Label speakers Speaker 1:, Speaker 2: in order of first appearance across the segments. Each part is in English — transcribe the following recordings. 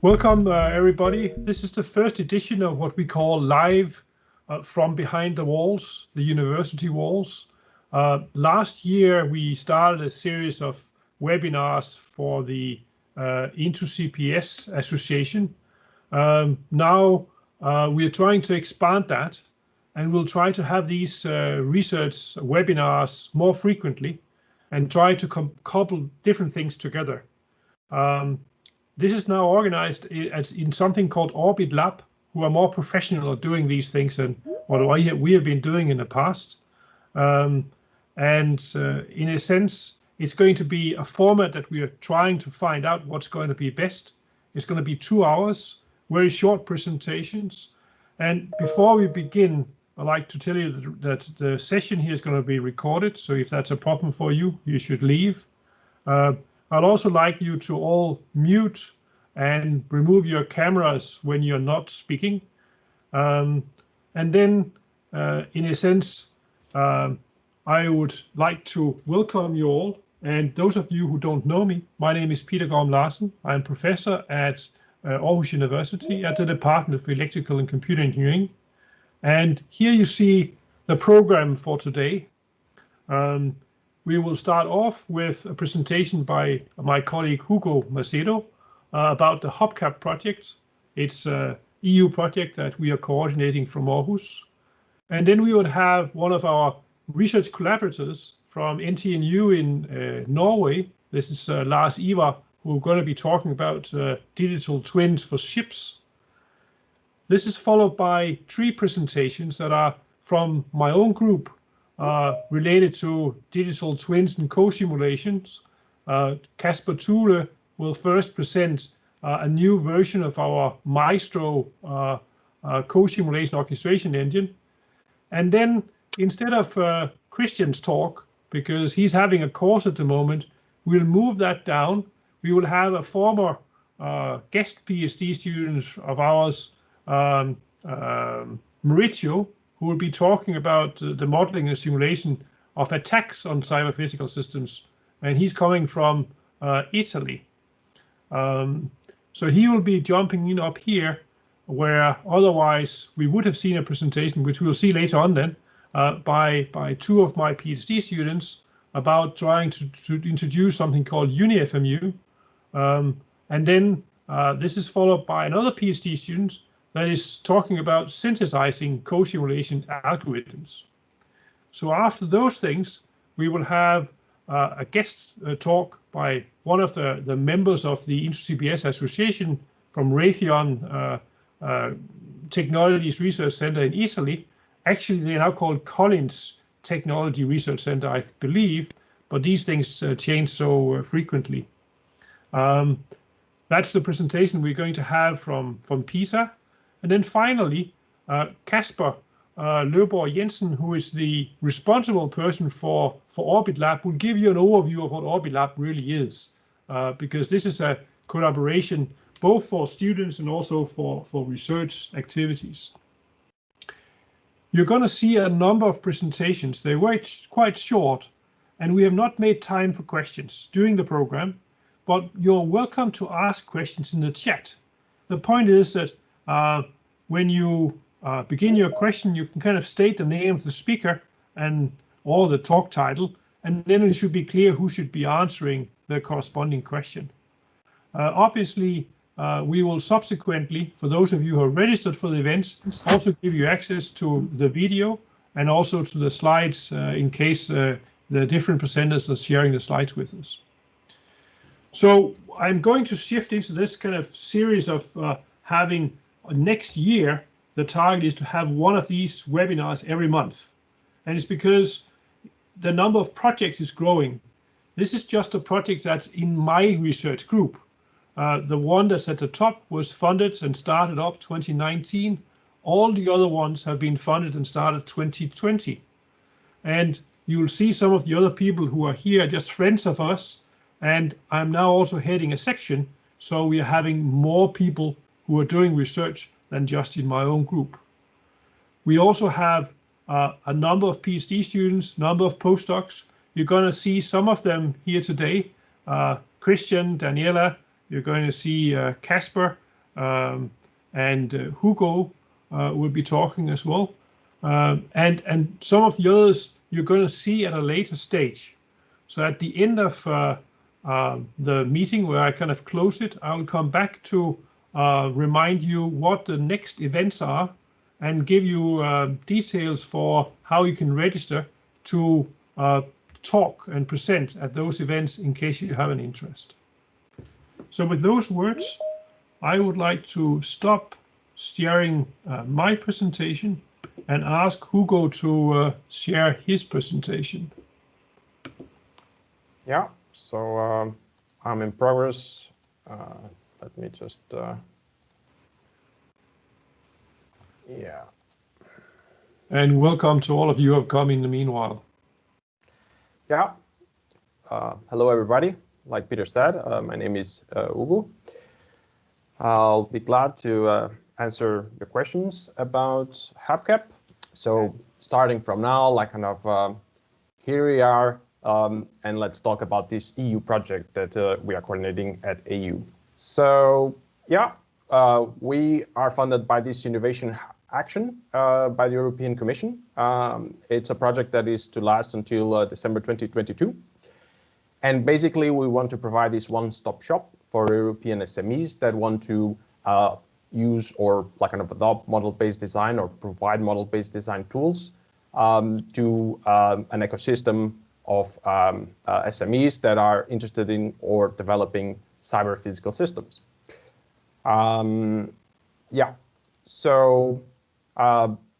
Speaker 1: Welcome, everybody. This is the first edition of what we call live from behind the walls, the university walls. Last year, we started a series of webinars for the Into CPS Association. Now we are trying to expand that, and we'll try to have these research webinars more frequently and try to couple different things together. This is now organized in something called Orbit Lab, who are more professional at doing these things than what we have been doing in the past. In a sense, it's going to be a format that we are trying to find out what's going to be best. It's going to be 2 hours, very short presentations. And before we begin, I'd like to tell you that the session here is going to be recorded. So if that's a problem for you, you should leave. I'd also like you to all mute and remove your cameras when you're not speaking. And then, in a sense, I would like to welcome you all. And those of you who don't know me, my name is Peter Gorm Larsen. I'm professor at Aarhus University at the Department of Electrical and Computer Engineering. And here you see the program for today. We will start off with a presentation by my colleague Hugo Macedo about the HUBCAP project. It's an EU project that we are coordinating from Aarhus. And then we would have one of our research collaborators from NTNU in Norway. This is Lars Ivar, who are going to be talking about digital twins for ships. This is followed by 3 presentations that are from my own group, related to digital twins and co-simulations. Casper Thule will first present a new version of our Maestro co-simulation orchestration engine. And then instead of Christian's talk, because he's having a course at the moment, we'll move that down. We will have a former guest PhD student of ours, Maurizio, who will be talking about the modeling and simulation of attacks on cyber-physical systems. And he's coming from Italy. So he will be jumping in up here, where otherwise we would have seen a presentation, which we'll see later on then, by 2 of my PhD students about trying to introduce something called UniFMU. And then this is followed by another PhD student that is talking about synthesizing co-simulation algorithms. So after those things, we will have a guest talk by one of the members of the Into CPS Association from Raytheon Technologies Research Center in Italy. Actually, they're now called Collins Technology Research Center, I believe, but these things change so frequently. That's the presentation we're going to have from Pisa. And then finally, Casper Jensen, who is the responsible person for Orbit Lab, will give you an overview of what Orbit Lab really is, because this is a collaboration both for students and also for research activities. You're going to see a number of presentations. They were quite short, and we have not made time for questions during the program, but you're welcome to ask questions in the chat. The point is that when you begin your question, you can kind of state the name of the speaker or the talk title, and then it should be clear who should be answering the corresponding question. Obviously, we will subsequently, for those of you who are registered for the events, also give you access to the video and also to the slides in case the different presenters are sharing the slides with us. So I'm going to shift into this kind of series of having next year. The target is to have one of these webinars every month. And it's because the number of projects is growing. This is just a project that's in my research group. The one that's at the top was funded and started up 2019. All the other ones have been funded and started 2020. And you will see some of the other people who are here are just friends of us. And I'm now also heading a section. So we are having more people who are doing research than just in my own group. We also have a number of PhD students, number of postdocs. You're going to see some of them here today. Christian, Daniela, you're going to see Casper, and Hugo will be talking as well. And some of the others you're going to see at a later stage. So at the end of the meeting, where I kind of close it, I will come back to remind you what the next events are and give you details for how you can register to talk and present at those events in case you have an interest. So with those words, I would like to stop sharing my presentation and ask Hugo to share his presentation.
Speaker 2: Yeah, so I'm in progress. Let me just, yeah.
Speaker 1: And welcome to all of you who have come in the meanwhile.
Speaker 2: Yeah, hello everybody. Like Peter said, my name is Hugo. I'll be glad to answer your questions about HUBCAP. So starting from now, like kind of here we are, and let's talk about this EU project that we are coordinating at AU. So yeah, we are funded by this Innovation Action by the European Commission. It's a project that is to last until December 2022. And basically, we want to provide this one-stop shop for European SMEs that want to use or like kind of adopt model-based design or provide model-based design tools to an ecosystem of SMEs that are interested in or developing cyber physical systems. Yeah, so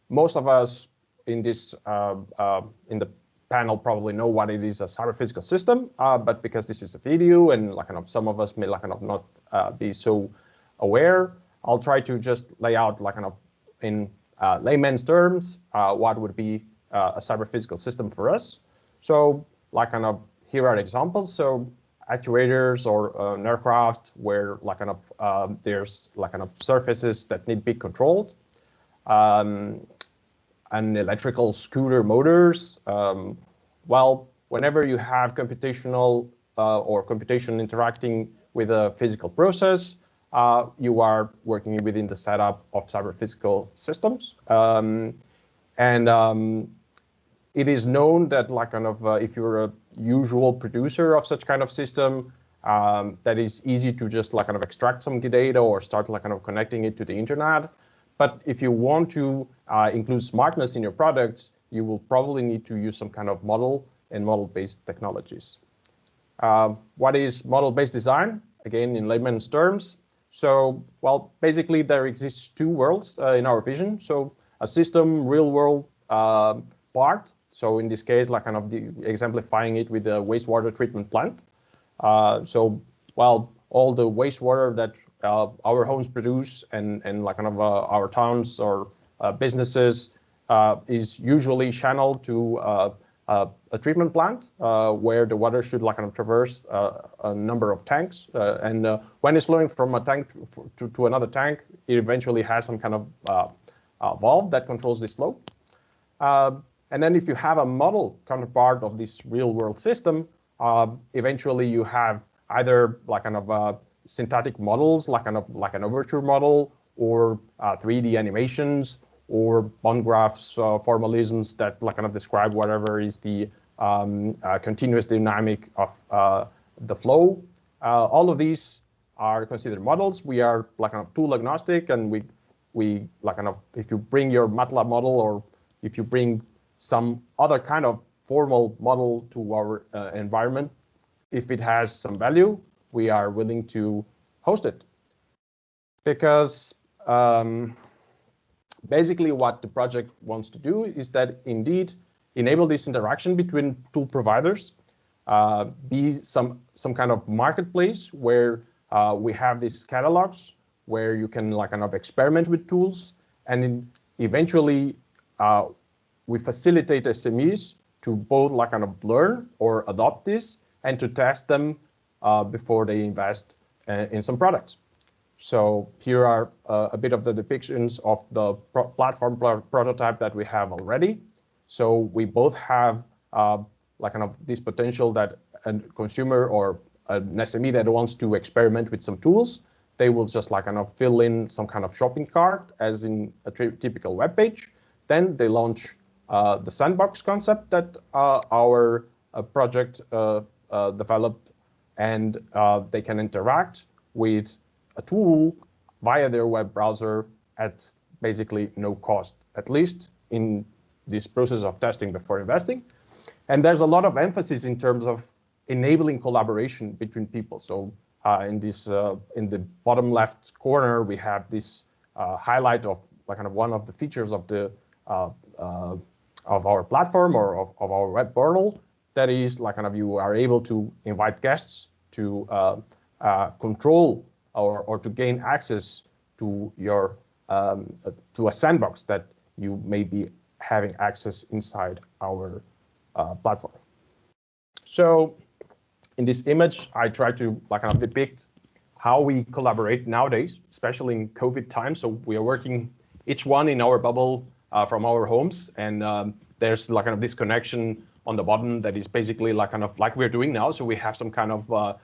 Speaker 2: most of us in this in the panel probably know what it is, a cyber physical system, but because this is a video and like kind of some of us may like kind of not be so aware, I'll try to just lay out like kind of in layman's terms what would be a cyber physical system for us. So like kind of here are examples. So actuators or an aircraft where like kind of there's like kind of surfaces that need to be controlled. And electrical scooter motors. Well, whenever you have computational or computation interacting with a physical process, you are working within the setup of cyber physical systems. It is known that like kind of if you're a usual producer of such kind of system, that is easy to just like kind of extract some data or start like kind of connecting it to the internet. But if you want to include smartness in your products, you will probably need to use some kind of model and model-based technologies. What is model-based design? Again, in layman's terms. So, well, basically there exists two worlds in our vision. So a system, real world part. So in this case, like kind of exemplifying it with the wastewater treatment plant. So, well, all the wastewater that our homes produce and like kind of our towns or businesses is usually channeled to a treatment plant where the water should like kind of traverse a number of tanks. And when it's flowing from a tank to another tank, it eventually has some kind of valve that controls this flow. And then if you have a model counterpart of this real world system, eventually you have either like kind of synthetic models, like an overture model, or 3D animations, or bond graphs, formalisms that like kind of describe whatever is the continuous dynamic of the flow. All of these are considered models. We are like kind of tool agnostic, and we like kind of if you bring your MATLAB model or if you bring some other kind of formal model to our environment, if it has some value, we are willing to host it. Because basically what the project wants to do is that indeed enable this interaction between tool providers, be some kind of marketplace where we have these catalogs where you can like kind of experiment with tools, and eventually we facilitate SMEs to both like kind of learn or adopt this and to test them before they invest in some products. So here are a bit of the depictions of the platform prototype that we have already. So we both have like kind of this potential that a consumer or an SME that wants to experiment with some tools they will just like kind of fill in some kind of shopping cart as in a typical web page. Then they launch the sandbox concept that our project developed, and they can interact with a tool via their web browser at basically no cost, at least in this process of testing before investing. And there's a lot of emphasis in terms of enabling collaboration between people. So in the bottom left corner, we have this highlight of like kind of one of the features of the of our platform or of our web portal. That is like kind of you are able to invite guests to control or to gain access to your to a sandbox that you may be having access inside our platform. So in this image, I try to like kind of depict how we collaborate nowadays, especially in COVID times. So we are working each one in our bubble from our homes, and there's like kind of this connection on the bottom that is basically like kind of like we're doing now. So we have some kind of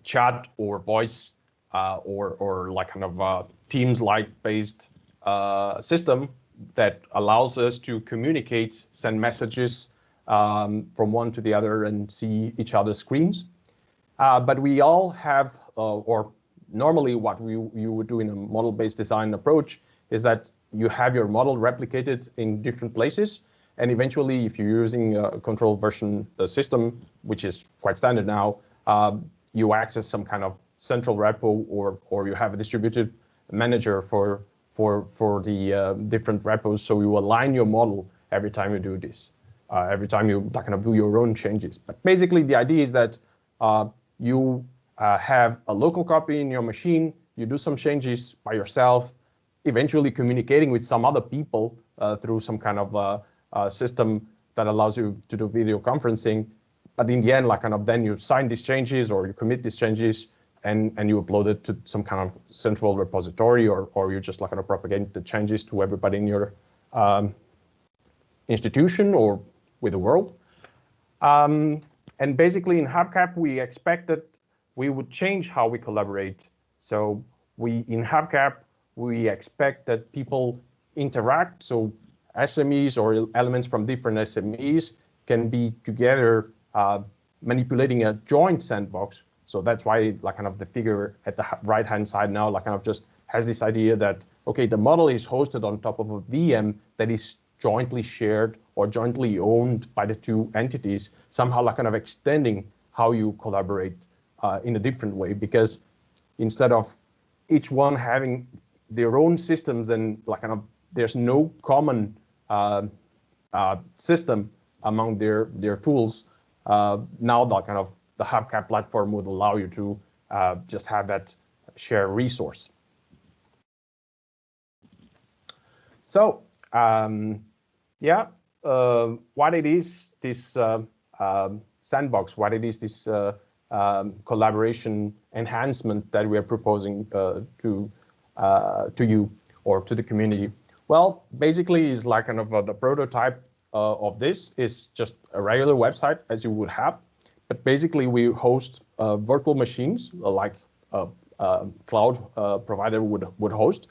Speaker 2: chat or voice or like kind of Teams-like based system that allows us to communicate, send messages from one to the other and see each other's screens. But we all have, or normally what you would do in a model-based design approach is that you have your model replicated in different places. And eventually, if you're using a control version system, which is quite standard now, you access some kind of central repo or you have a distributed manager for the different repos. So you align your model every time you do this, every time you kind of do your own changes. But basically, the idea is that you have a local copy in your machine, you do some changes by yourself, eventually communicating with some other people through some kind of system that allows you to do video conferencing. But in the end, like kind of then you sign these changes or you commit these changes and you upload it to some kind of central repository or you just like kind of propagate the changes to everybody in your institution or with the world. And basically in HUBCAP, we expect that we would change how we collaborate. So in HUBCAP, we expect that people interact. So SMEs or elements from different SMEs can be together manipulating a joint sandbox. So that's why like kind of the figure at the right-hand side now like kind of just has this idea that, okay, the model is hosted on top of a VM that is jointly shared or jointly owned by the two entities, somehow like kind of extending how you collaborate in a different way, because instead of each one having their own systems and like kind of there's no common system among their tools, now the kind of the HUBCAP platform would allow you to just have that shared resource. So yeah, what it is this sandbox, what it is this collaboration enhancement that we are proposing to you or to the community. Well, basically is like kind of the prototype of this is just a regular website as you would have, but basically we host virtual machines like a cloud provider would host.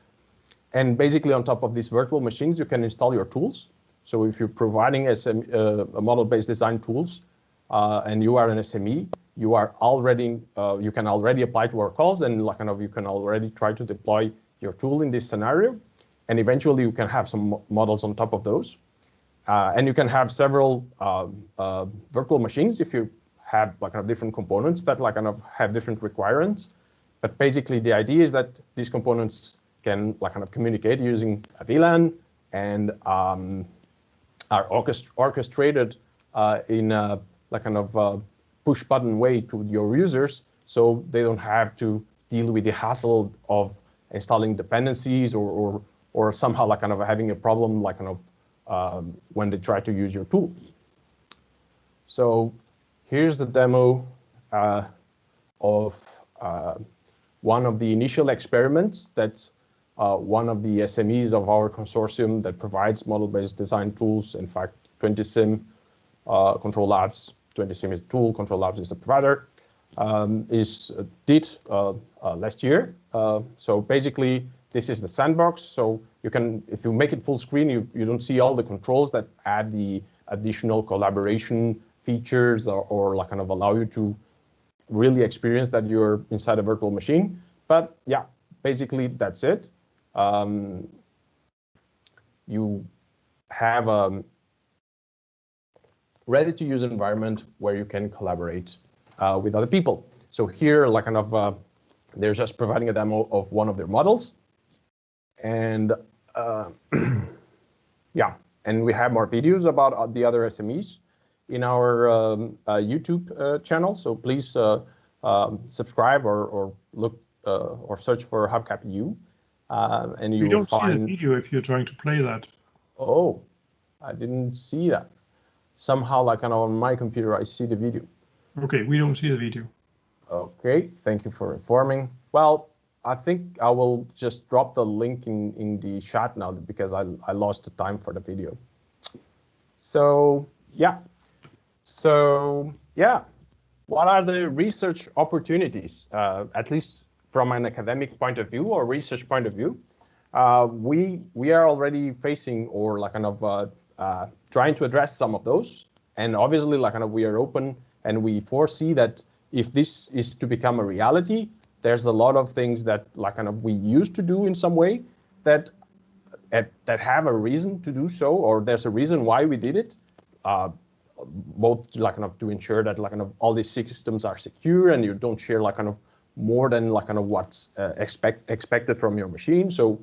Speaker 2: And basically on top of these virtual machines, you can install your tools. So if you're providing a model-based design tools and you are an SME, you are already you can already apply to our calls and like kind of you can already try to deploy your tool in this scenario. And eventually you can have some models on top of those. And you can have several virtual machines if you have like kind of different components that like kind of have different requirements. But basically the idea is that these components can like kind of communicate using a VLAN and are orchestrated in a like kind of push button way to your users, so they don't have to deal with the hassle of installing dependencies or somehow like kind of having a problem like kind of when they try to use your tool. So here's the demo of one of the initial experiments that one of the SMEs of our consortium that provides model-based design tools, in fact, 20sim, Control Labs, 20sim is the tool, Control Labs is the provider, did last year. So basically, this is the sandbox. So you can, if you make it full screen, you don't see all the controls that add the additional collaboration features or like kind of allow you to really experience that you're inside a virtual machine. But yeah, basically that's it. You have a ready-to-use environment where you can collaborate with other people. So here, like kind of, they're just providing a demo of one of their models, and yeah, and we have more videos about the other SMEs in our YouTube channel. So please subscribe or look or search for HUBCAP EU, and you will find.
Speaker 1: You don't see the video if you're trying to play that.
Speaker 2: Oh, I didn't see that. Somehow, like kind of on my computer, I see the video.
Speaker 1: Okay, we don't see the video.
Speaker 2: Okay, thank you for informing. Well, I think I will just drop the link in the chat now because I lost the time for the video. So yeah. What are the research opportunities, at least from an academic point of view or research point of view? We are already facing or like kind of trying to address some of those, and obviously like kind of we are open and we foresee that if this is to become a reality, there's a lot of things that like kind of we used to do in some way that have a reason to do so, or there's a reason why we did it. Both like kind of to ensure that like kind of all these systems are secure and you don't share like kind of more than like kind of what's expected from your machine. So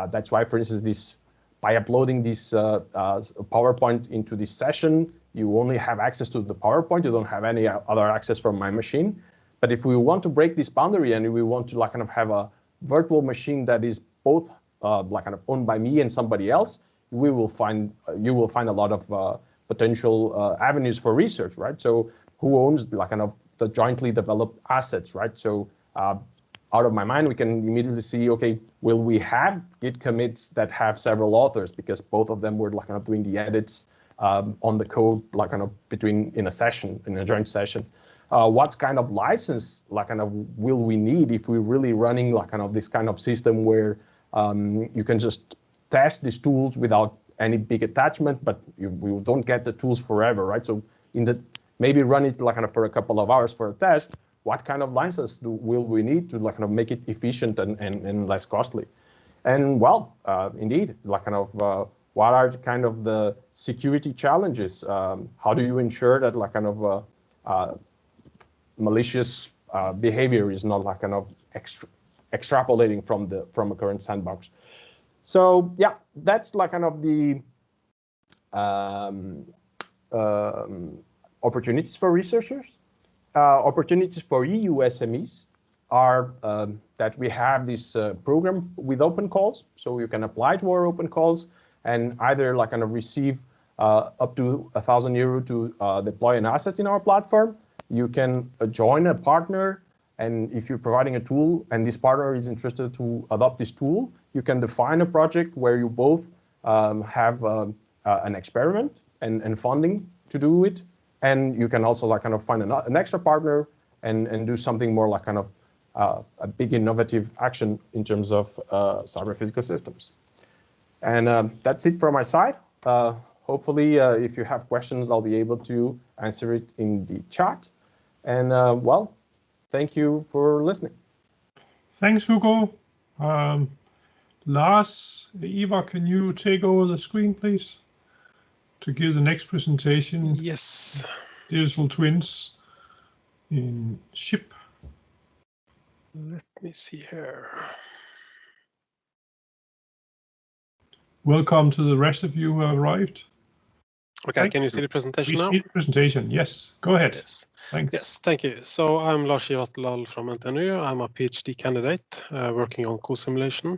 Speaker 2: that's why, for instance, this by uploading this PowerPoint into this session, you only have access to the PowerPoint. You don't have any other access from my machine. But if we want to break this boundary and we want to like kind of have a virtual machine that is both like kind of owned by me and somebody else, you will find a lot of potential avenues for research, right? So who owns like kind of the jointly developed assets, right? So out of my mind, we can immediately see, okay, will we have Git commits that have several authors because both of them were like kind of doing the edits on the code, like kind of in a joint session. What kind of license, like kind of, will we need if we're really running like kind of this kind of system where you can just test these tools without any big attachment, but we don't get the tools forever, right? So maybe run it like kind of for a couple of hours for a test. What kind of license will we need to like kind of make it efficient and less costly? And well, indeed, like kind of what are kind of the security challenges? How do you ensure that like kind of malicious behavior is not like kind of extrapolating from a current sandbox? So yeah, that's like kind of the opportunities for researchers. Opportunities for EU SMEs are that we have this program with open calls, so you can apply to our open calls and either like kind of receive up to €1,000 to deploy an asset in our platform. You can join a partner, and if you're providing a tool and this partner is interested to adopt this tool, you can define a project where you both have an experiment and funding to do it. And you can also like kind of find an extra partner and do something more like kind of a big innovative action in terms of cyber physical systems. And that's it from my side. Hopefully, if you have questions, I'll be able to answer it in the chat. And well, thank you for listening.
Speaker 1: Thanks, Hugo. Lars, Ivar, can you take over the screen, please, to give the next presentation?
Speaker 3: Yes.
Speaker 1: Digital twins in ship.
Speaker 3: Let me see here.
Speaker 1: Welcome to the rest of you who have arrived.
Speaker 3: Okay, can you see the presentation now?
Speaker 1: We see the presentation, yes. Go ahead.
Speaker 3: Yes.
Speaker 1: Thanks.
Speaker 3: Yes, thank you. So I'm Lars Hatledal from NTNU. I'm a PhD candidate working on co-simulation.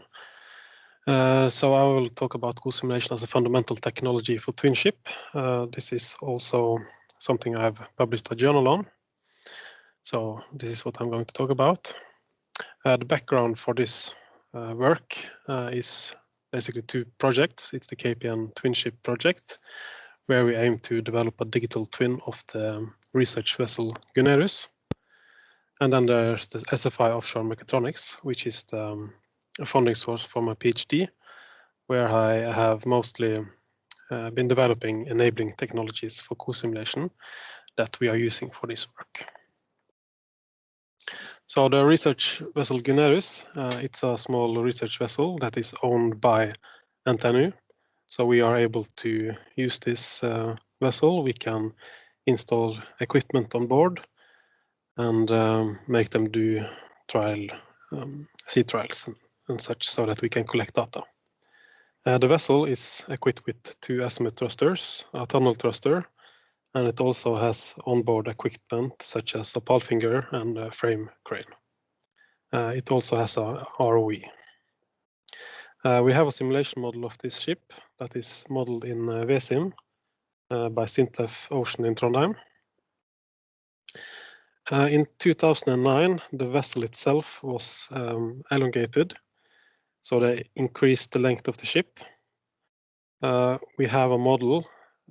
Speaker 3: So I will talk about co-simulation as a fundamental technology for twin ship. This is also something I have published a journal on. So this is what I'm going to talk about. The background for this work is basically two projects. It's the KPN twin ship project, where we aim to develop a digital twin of the research vessel Gunnerus. And then there's the SFI Offshore Mechatronics, which is the funding source for my PhD, where I have mostly been developing enabling technologies for co-simulation that we are using for this work. So the research vessel Gunnerus, it's a small research vessel that is owned by NTNU. So we are able to use this vessel. We can install equipment on board and make them do sea trials and such, so that we can collect data. The vessel is equipped with 2 azimuth thrusters, a tunnel thruster, and it also has onboard equipment such as a palfinger and a frame crane. It also has a ROV. We have a simulation model of this ship that is modeled in VSIM by Sintef Ocean in Trondheim. In 2009, the vessel itself was elongated, so they increased the length of the ship. We have a model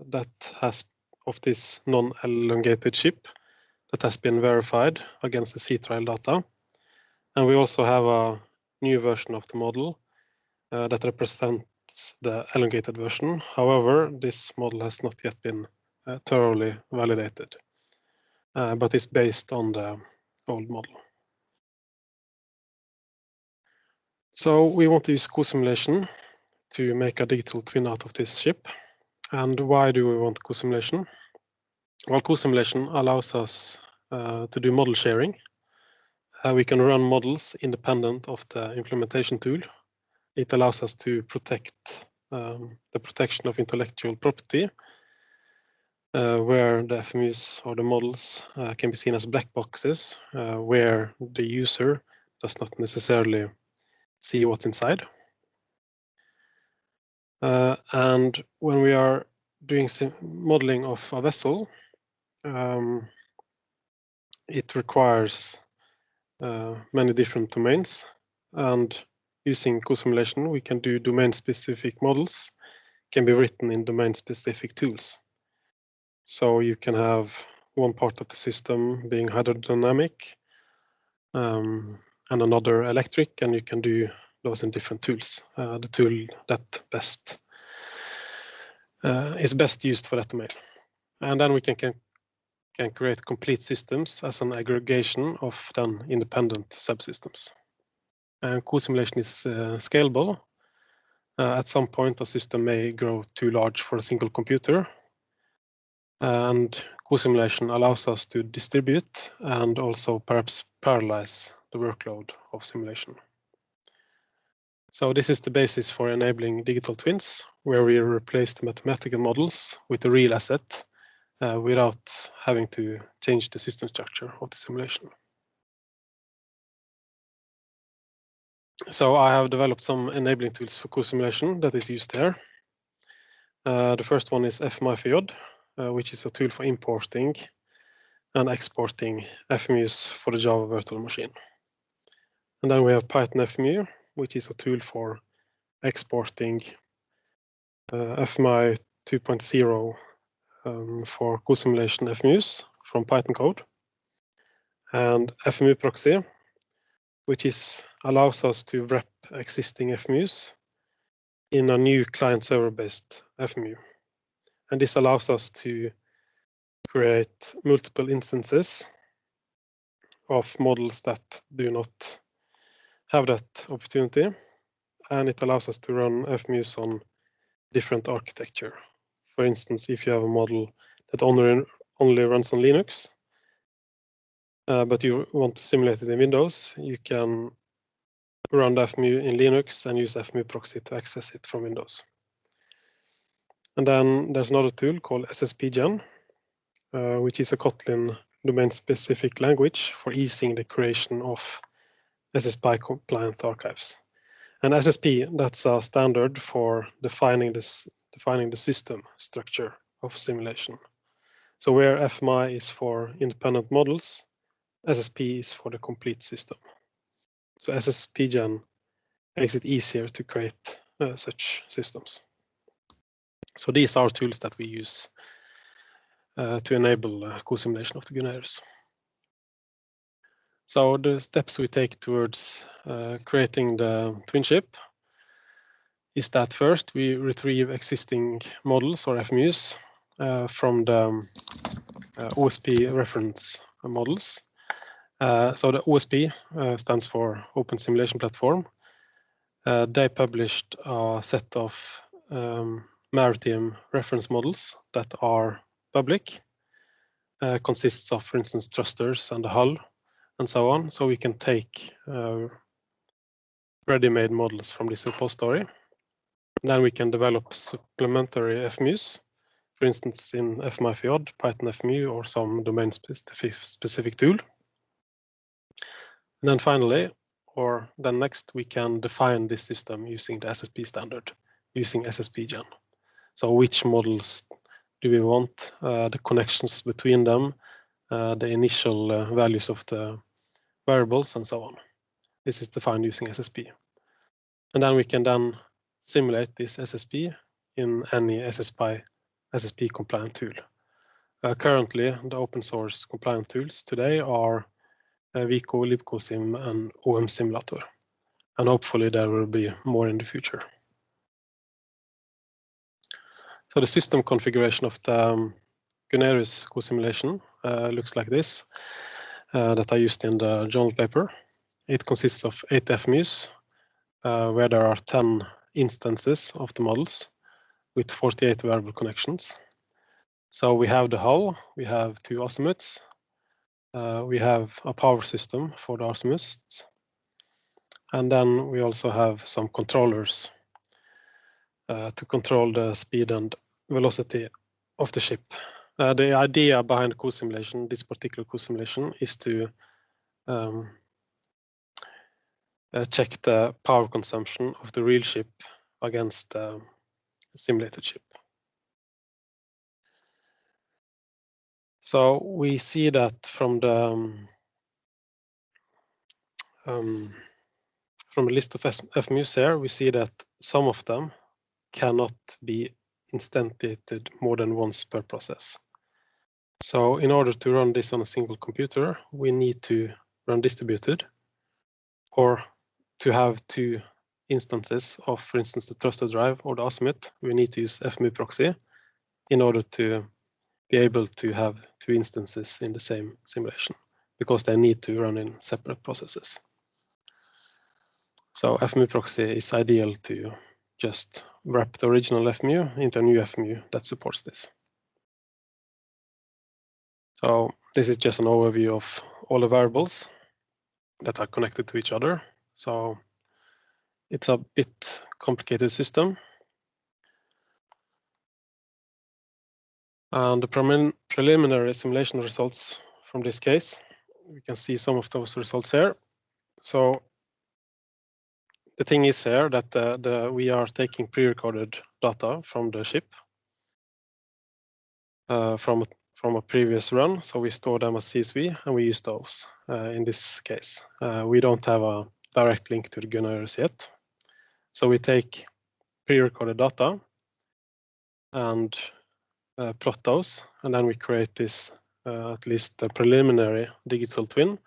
Speaker 3: that has of this non-elongated ship that has been verified against the sea trial data. And we also have a new version of the model that represents the elongated version. However, this model has not yet been thoroughly validated, but it's based on the old model. So we want to use co-simulation to make a digital twin out of this ship. And why do we want co-simulation? Well, co-simulation allows us to do model sharing. We can run models independent of the implementation tool. It allows us to protect the protection of intellectual property, where the FMUs or the models can be seen as black boxes, where the user does not necessarily see what's inside. And when we are doing modeling of a vessel, it requires many different domains, and using co-simulation, we can do domain-specific models, can be written in domain-specific tools. So you can have one part of the system being hydrodynamic and another electric, and you can do those in different tools. The tool that is best used for that domain. And then we can create complete systems as an aggregation of then independent subsystems. And co-simulation is scalable. At some point, a system may grow too large for a single computer. And co-simulation allows us to distribute and also perhaps parallelize the workload of simulation. So this is the basis for enabling digital twins, where we replace the mathematical models with the real asset without having to change the system structure of the simulation. So I have developed some enabling tools for co-simulation that is used there. The first one is FMI4J, which is a tool for importing and exporting FMUs for the Java virtual machine. And then we have Python FMU, which is a tool for exporting FMI 2.0 for co-simulation FMUs from Python code. And FMU proxy, which allows us to wrap existing FMUs in a new client-server-based FMU. And this allows us to create multiple instances of models that do not have that opportunity. And it allows us to run FMUs on different architecture. For instance, if you have a model that only runs on Linux, but you want to simulate it in Windows, you can run the FMU in Linux and use FMU proxy to access it from Windows. And then there's another tool called SSPGen, which is a Kotlin domain-specific language for easing the creation of SSPI-compliant archives. And SSP, that's a standard for defining the system structure of simulation. So where FMI is for independent models, SSP is for the complete system. So SSPGen makes it easier to create such systems. So these are tools that we use to enable co-simulation of the Gunnerus. So the steps we take towards creating the twin ship is that first we retrieve existing models or FMUs from the OSP reference models. So the OSP stands for Open Simulation Platform. They published a set of maritime reference models that are public, consists of, for instance, thrusters and the hull and so on. So we can take ready-made models from this repository. And then we can develop supplementary FMUs, for instance, in FMIFIOD, Python FMU, or some domain-specific tool. And then finally, or then next, we can define this system using the SSP standard, using SSPGen. So which models do we want, the connections between them, the initial values of the variables, and so on. This is defined using SSP. And then we can then simulate this SSP in any SSP compliant tool. Currently, the open source compliant tools today are Vico, LibcoSim, and OM Simulator. And hopefully there will be more in the future. So the system configuration of the Gunnerus co-simulation looks like this, that I used in the journal paper. It consists of 8 FMUs, where there are 10 instances of the models with 48 variable connections. So we have the hull, we have 2 azimuths, we have a power system for the azimuths, and then we also have some controllers to control the speed and velocity of the ship. The idea behind co-simulation, this particular co-simulation, is to check the power consumption of the real ship against the simulated ship. So we see that from the list of FMUs here, we see that some of them cannot be instantiated more than once per process. So in order to run this on a single computer, we need to run distributed, or to have 2 instances of, for instance, the thruster drive or the azimuth, we need to use FMU proxy in order to be able to have 2 instances in the same simulation, because they need to run in separate processes. So FMU proxy is ideal to just wrap the original FMU into a new FMU that supports this. So this is just an overview of all the variables that are connected to each other. So it's a bit complicated system. And the preliminary simulation results from this case, we can see some of those results here. So the thing is here that we are taking pre-recorded data from the ship from a previous run. So we store them as CSV and we use those in this case. We don't have a direct link to the Gunnerus yet. So we take pre-recorded data and plot those, and then we create this at least a preliminary digital twin,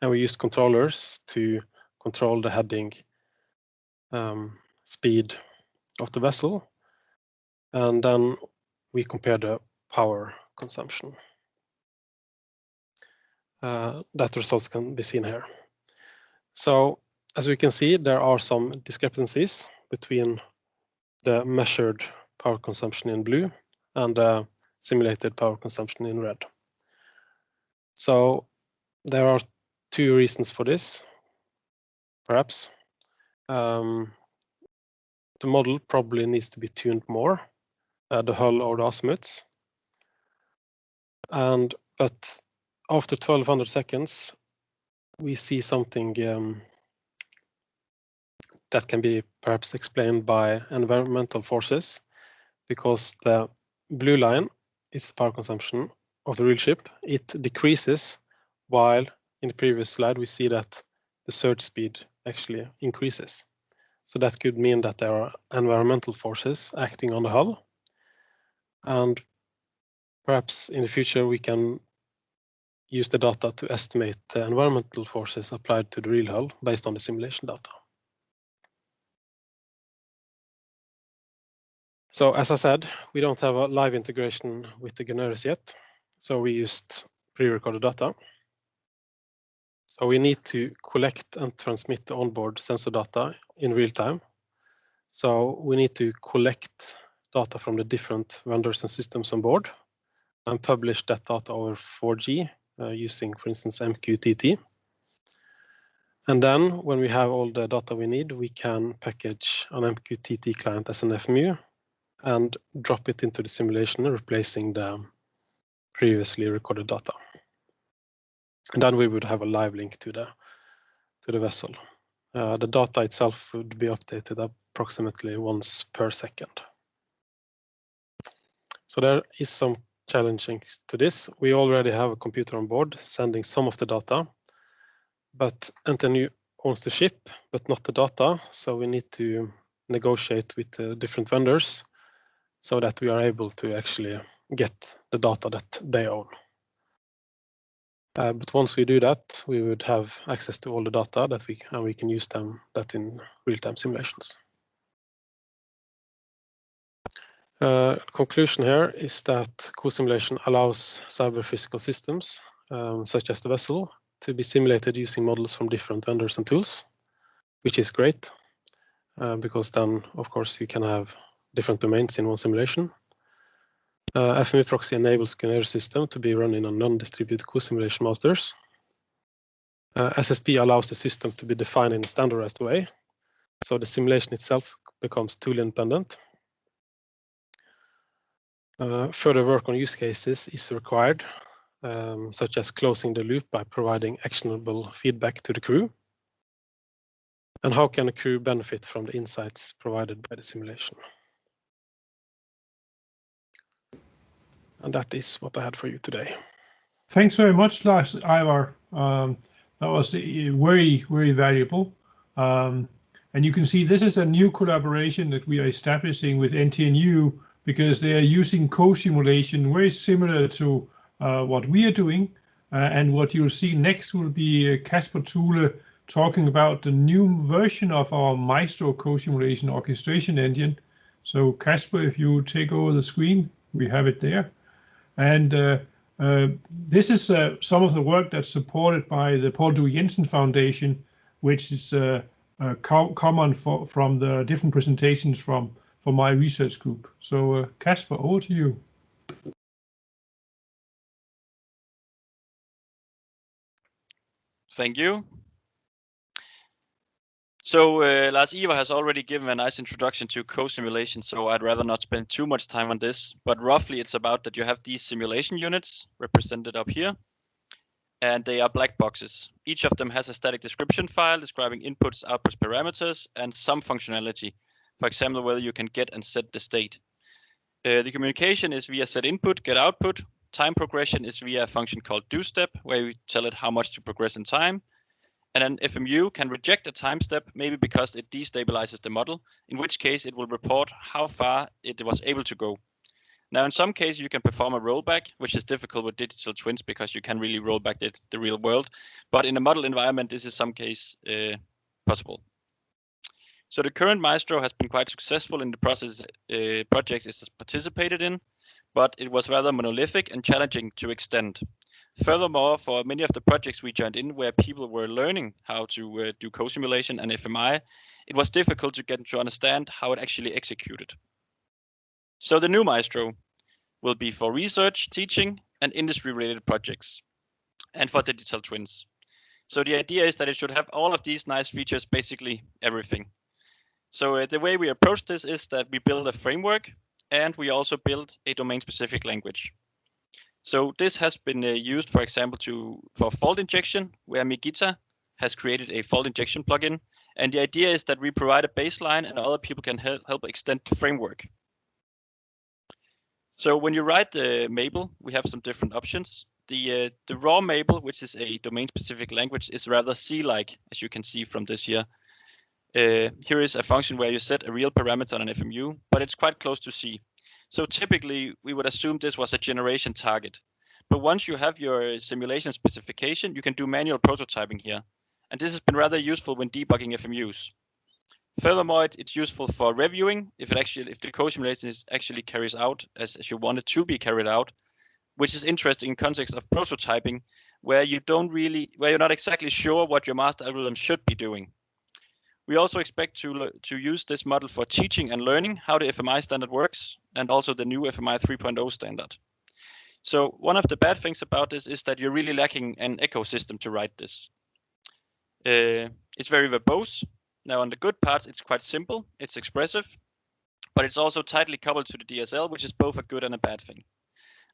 Speaker 3: and we use controllers to control the heading speed of the vessel, and then we compare the power consumption. That results can be seen here. So as we can see, there are some discrepancies between the measured power consumption in blue and the simulated power consumption in red. So there are 2 reasons for this, perhaps. The model probably needs to be tuned more, the hull or the azimuths. But after 1200 seconds, we see something that can be perhaps explained by environmental forces, because the blue line is the power consumption of the real ship. It decreases, while in the previous slide we see that the surge speed actually increases. So that could mean that there are environmental forces acting on the hull, and perhaps in the future we can use the data to estimate the environmental forces applied to the real hull based on the simulation data. So as I said, we don't have a live integration with the Gunneris yet, so we used pre-recorded data. So we need to collect and transmit the onboard sensor data in real time. So we need to collect data from the different vendors and systems on board and publish that data over 4G using, for instance, MQTT. And then when we have all the data we need, we can package an MQTT client as an FMU and drop it into the simulation, replacing the previously recorded data. And then we would have a live link to the vessel. The data itself would be updated approximately once per second. So there is some challenging to this. We already have a computer on board sending some of the data, but NTNU owns the ship, but not the data. So we need to negotiate with the different vendors so that we are able to actually get the data that they own. But once we do that, we would have access to all the data that we can use that in real-time simulations. Conclusion here is that co-simulation allows cyber-physical systems, such as the vessel, to be simulated using models from different vendors and tools, which is great, because then, of course, you can have different domains in one simulation. FMU proxy enables Gunneris system to be run in a non-distributed co-simulation masters. SSP allows the system to be defined in a standardized way, so the simulation itself becomes tool independent. Further work on use cases is required, such as closing the loop by providing actionable feedback to the crew. And how can the crew benefit from the insights provided by the simulation? And that is what I had for you today.
Speaker 1: Thanks very much, Lars, Ivar. That was very, very valuable. And you can see this is a new collaboration that we are establishing with NTNU because they are using co-simulation very similar to what we are doing. And what you'll see next will be Casper Thule talking about the new version of our Maestro co-simulation orchestration engine. So Casper, if you take over the screen, we have it there. And this is some of the work that's supported by the Paul Due Jensen Foundation, which is common from the different presentations from my research group. So Casper, over to you.
Speaker 4: Thank you. So Lars, Ivar has already given a nice introduction to co-simulation, so I'd rather not spend too much time on this, but roughly it's about that you have these simulation units represented up here, and they are black boxes. Each of them has a static description file describing inputs, outputs, parameters, and some functionality. For example, whether you can get and set the state. The communication is via set input, get output. Time progression is via a function called doStep, where we tell it how much to progress in time. And an FMU can reject a time step, maybe because it destabilizes the model, in which case it will report how far it was able to go. Now, in some cases, you can perform a rollback, which is difficult with digital twins because you can really roll back the real world. But in a model environment, this is some case possible. So the current Maestro has been quite successful in the process projects it has participated in, but it was rather monolithic and challenging to extend. Furthermore, for many of the projects we joined in where people were learning how to do co-simulation and FMI, it was difficult to get to understand how it actually executed. So the new Maestro will be for research, teaching, and industry-related projects, and for digital twins. So the idea is that it should have all of these nice features, basically everything. So the way we approach this is that we build a framework, and we also build a domain-specific language. So this has been used, for example, for fault injection, where Migita has created a fault injection plugin. And the idea is that we provide a baseline and other people can help extend the framework. So when you write the Mabel, we have some different options. The raw Mabel, which is a domain-specific language, is rather C-like, as you can see from this here. Here is a function where you set a real parameter on an FMU, but it's quite close to C. So typically, we would assume this was a generation target. But once you have your simulation specification, you can do manual prototyping here. And this has been rather useful when debugging FMUs. Furthermore, it's useful for reviewing if the co-simulation actually carries out as you want it to be carried out, which is interesting in context of prototyping, where you're not exactly sure what your master algorithm should be doing. We also expect to use this model for teaching and learning how the FMI standard works, and also the new FMI 3.0 standard. So one of the bad things about this is that you're really lacking an ecosystem to write this. It's very verbose. Now on the good parts, it's quite simple, it's expressive, but it's also tightly coupled to the DSL, which is both a good and a bad thing.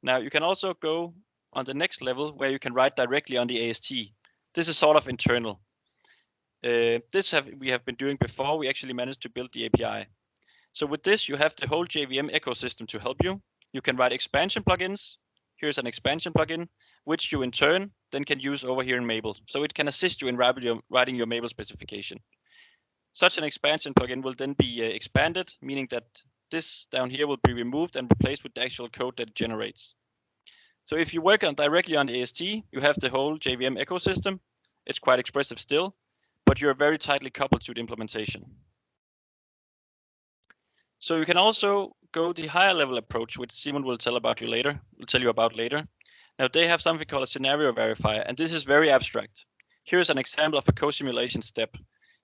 Speaker 4: Now you can also go on the next level where you can write directly on the AST. This is sort of internal. We have been doing before. We actually managed to build the API. So with this, you have the whole JVM ecosystem to help you. You can write expansion plugins. Here's an expansion plugin, which you in turn then can use over here in Mabel. So it can assist you in writing your Mabel specification. Such an expansion plugin will then be expanded, meaning that this down here will be removed and replaced with the actual code that it generates. So if you work directly on the AST, you have the whole JVM ecosystem. It's quite expressive still, but you're very tightly coupled to the implementation. So you can also go the higher level approach, which Simon will tell you about later. Now they have something called a scenario verifier, and this is very abstract. Here's an example of a co-simulation step.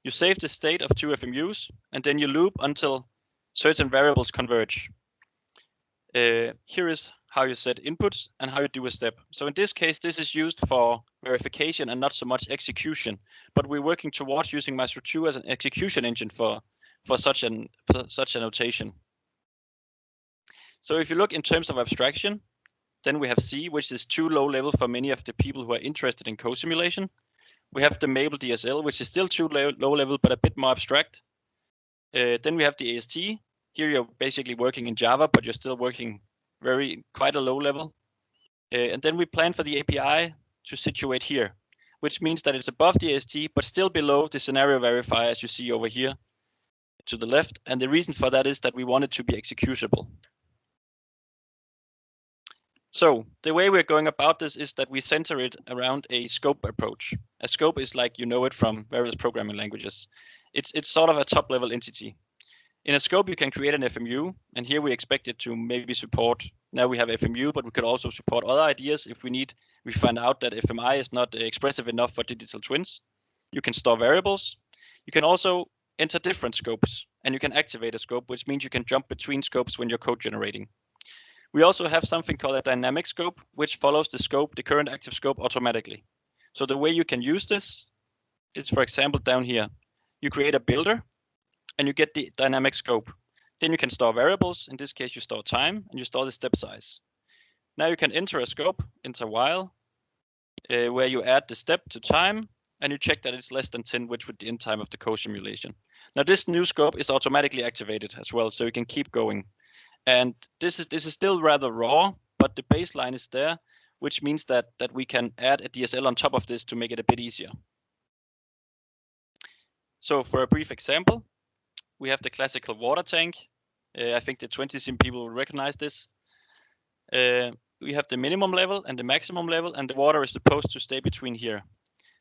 Speaker 4: You save the state of two FMUs, and then you loop until certain variables converge. Here is how you set inputs and how you do a step. So in this case, this is used for verification and not so much execution, but we're working towards using Maestro 2 as an execution engine for such a notation. So if you look in terms of abstraction, then we have C, which is too low level for many of the people who are interested in co-simulation. We have the Mabel DSL, which is still too low level, but a bit more abstract. Then we have the AST. Here you're basically working in Java, but you're still working quite a low level. And then we plan for the API to situate here, which means that it's above the AST, but still below the scenario verifier, as you see over here to the left. And the reason for that is that we want it to be executable. So the way we're going about this is that we center it around a scope approach. A scope is like you know it from various programming languages. It's sort of a top level entity. In a scope, you can create an FMU, and here we expect it to maybe support. Now we have FMU, but we could also support other ideas if we find out that FMI is not expressive enough for digital twins. You can store variables. You can also enter different scopes, and you can activate a scope, which means you can jump between scopes when you're code generating. We also have something called a dynamic scope, which follows the current active scope automatically. So the way you can use this is, for example, down here. You create a builder, and you get the dynamic scope. Then you can store variables. In this case, you store time, and you store the step size. Now you can enter a scope, enter while, where you add the step to time, and you check that it's less than 10, which would be the end time of the co-simulation. Now this new scope is automatically activated as well, so you can keep going. And this is still rather raw, but the baseline is there, which means that we can add a DSL on top of this to make it a bit easier. So for a brief example, we have the classical water tank. I think the 20sim people will recognize this. We have the minimum level and the maximum level, and the water is supposed to stay between here.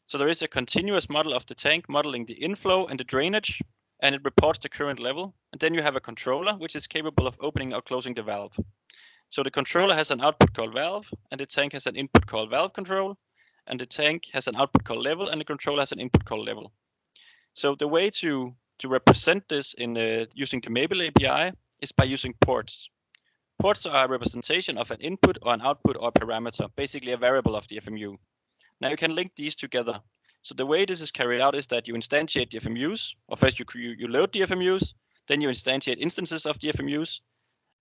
Speaker 4: So there is a continuous model of the tank modeling the inflow and the drainage, and it reports the current level. And then you have a controller, which is capable of opening or closing the valve. So the controller has an output called valve, and the tank has an input called valve control, and the tank has an output called level, and the controller has an input called level. So the way to represent this in using the Mabel API is by using ports. Ports are a representation of an input or an output or a parameter, basically a variable of the FMU. Now you can link these together. So the way this is carried out is that you instantiate the FMUs, or first you load the FMUs, then you instantiate instances of the FMUs,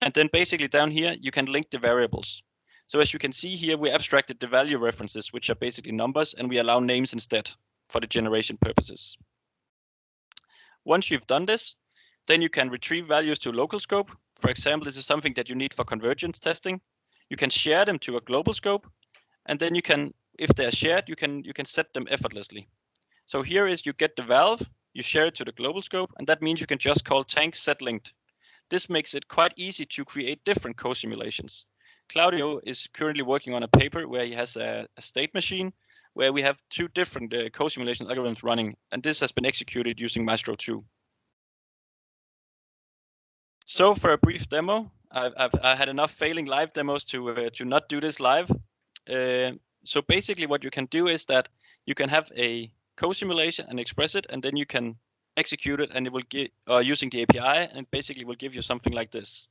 Speaker 4: and then basically down here you can link the variables. So as you can see here, we abstracted the value references, which are basically numbers, and we allow names instead for the generation purposes. Once you've done this, then you can retrieve values to local scope. For example, this is something that you need for convergence testing. You can share them to a global scope, and then you can, if they're shared, you can set them effortlessly. So here is you get the valve, you share it to the global scope, and that means you can just call tank set linked. This makes it quite easy to create different co-simulations. Claudio is currently working on a paper where he has a state machine where we have two different co-simulation algorithms running, and this has been executed using Maestro 2. So for a brief demo, I had enough failing live demos to not do this live. So basically what you can do is that you can have a co-simulation and express it, and then you can execute it, and it will give using the API, and it basically will give you something like this.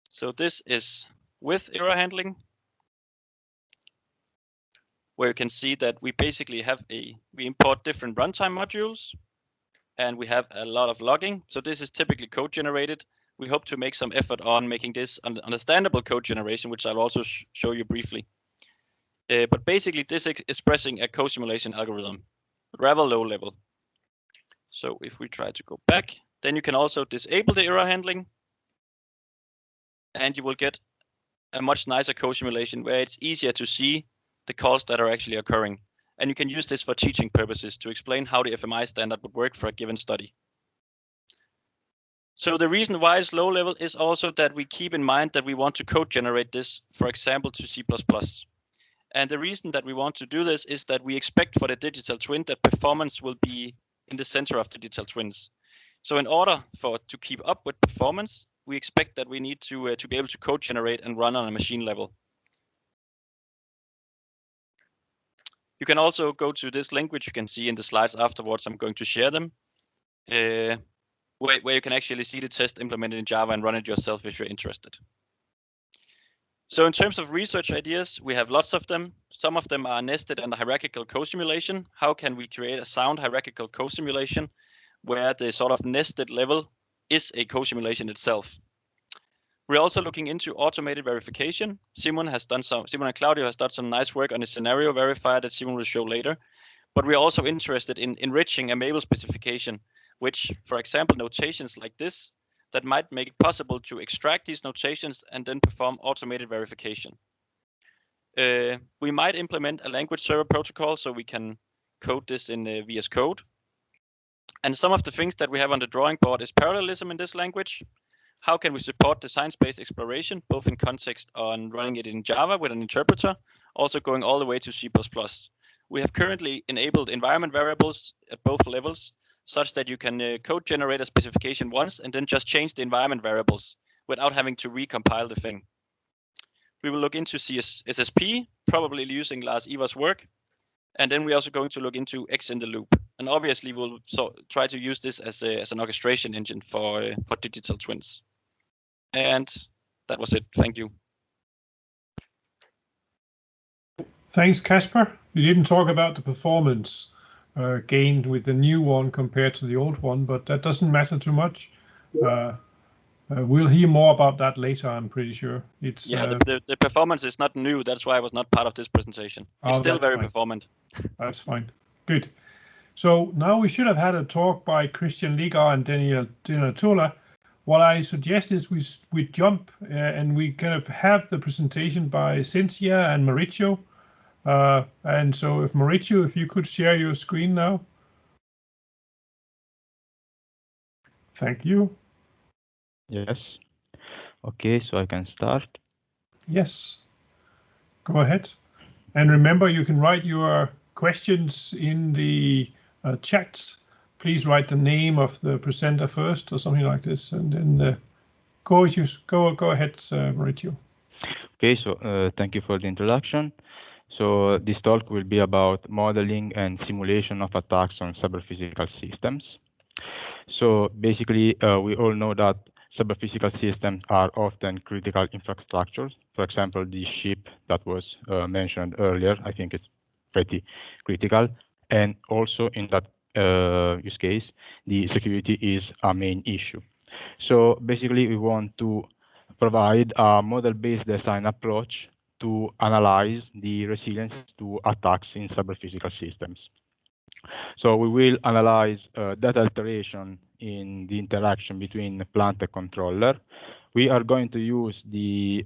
Speaker 4: So this is with error handling, where you can see that we basically have we import different runtime modules, and we have a lot of logging. So this is typically code generated. We hope to make some effort on making this understandable code generation, which I'll also show you briefly. But basically, this is expressing a co-simulation algorithm, rather low level. So if we try to go back, then you can also disable the error handling, and you will get a much nicer co-simulation where it's easier to see the calls that are actually occurring. And you can use this for teaching purposes to explain how the FMI standard would work for a given study. So the reason why it's low level is also that we keep in mind that we want to code generate this, for example, to C++. And the reason that we want to do this is that we expect for the digital twin that performance will be in the center of the digital twins. So in order to keep up with performance, we expect that we need to be able to code generate and run on a machine level. You can also go to this link, which you can see in the slides afterwards. I'm going to share them, where you can actually see the test implemented in Java and run it yourself if you're interested. So in terms of research ideas, we have lots of them. Some of them are nested and hierarchical co-simulation. How can we create a sound hierarchical co-simulation where the sort of nested level is a co-simulation itself? We're also looking into automated verification. Simon and Claudio has done some nice work on a scenario verifier that Simon will show later. But we're also interested in enriching a Mabel specification, which, for example, notations like this, that might make it possible to extract these notations and then perform automated verification. We might implement a language server protocol so we can code this in VS Code. And some of the things that we have on the drawing board is parallelism in this language. How can we support design-based exploration, both in context on running it in Java with an interpreter, also going all the way to C++. We have currently enabled environment variables at both levels, such that you can code generate a specification once and then just change the environment variables without having to recompile the thing. We will look into SSP, probably using Lars Ivar's work. And then we're also going to look into X in the loop. And obviously we'll try to use this as an orchestration engine for digital twins. And that was it. Thank you.
Speaker 1: Thanks, Casper. You didn't talk about the performance gained with the new one compared to the old one, but that doesn't matter too much. We'll hear more about that later, I'm pretty sure. It's
Speaker 4: the performance is not new. That's why I was not part of this presentation. It's still very performant.
Speaker 1: That's fine. Good. So now we should have had a talk by Christian Ligar and Daniel Thule. What I suggest is we jump and we kind of have the presentation by Cinzia and Maurizio. And so if Maurizio, if you could share your screen now. Thank you.
Speaker 5: Yes. Okay, so I can start.
Speaker 1: Yes. Go ahead. And remember, you can write your questions in the chat. Please write the name of the presenter first or something like this, and then go ahead, Maurizio.
Speaker 5: Okay, so thank you for the introduction. So this talk will be about modeling and simulation of attacks on cyber-physical systems. So basically, we all know that cyber-physical systems are often critical infrastructures. For example, the ship that was mentioned earlier, I think it's pretty critical. And also in that use case, the security is a main issue. So basically, we want to provide a model-based design approach to analyze the resilience to attacks in cyber-physical systems. So we will analyze data alteration in the interaction between plant and controller. We are going to use the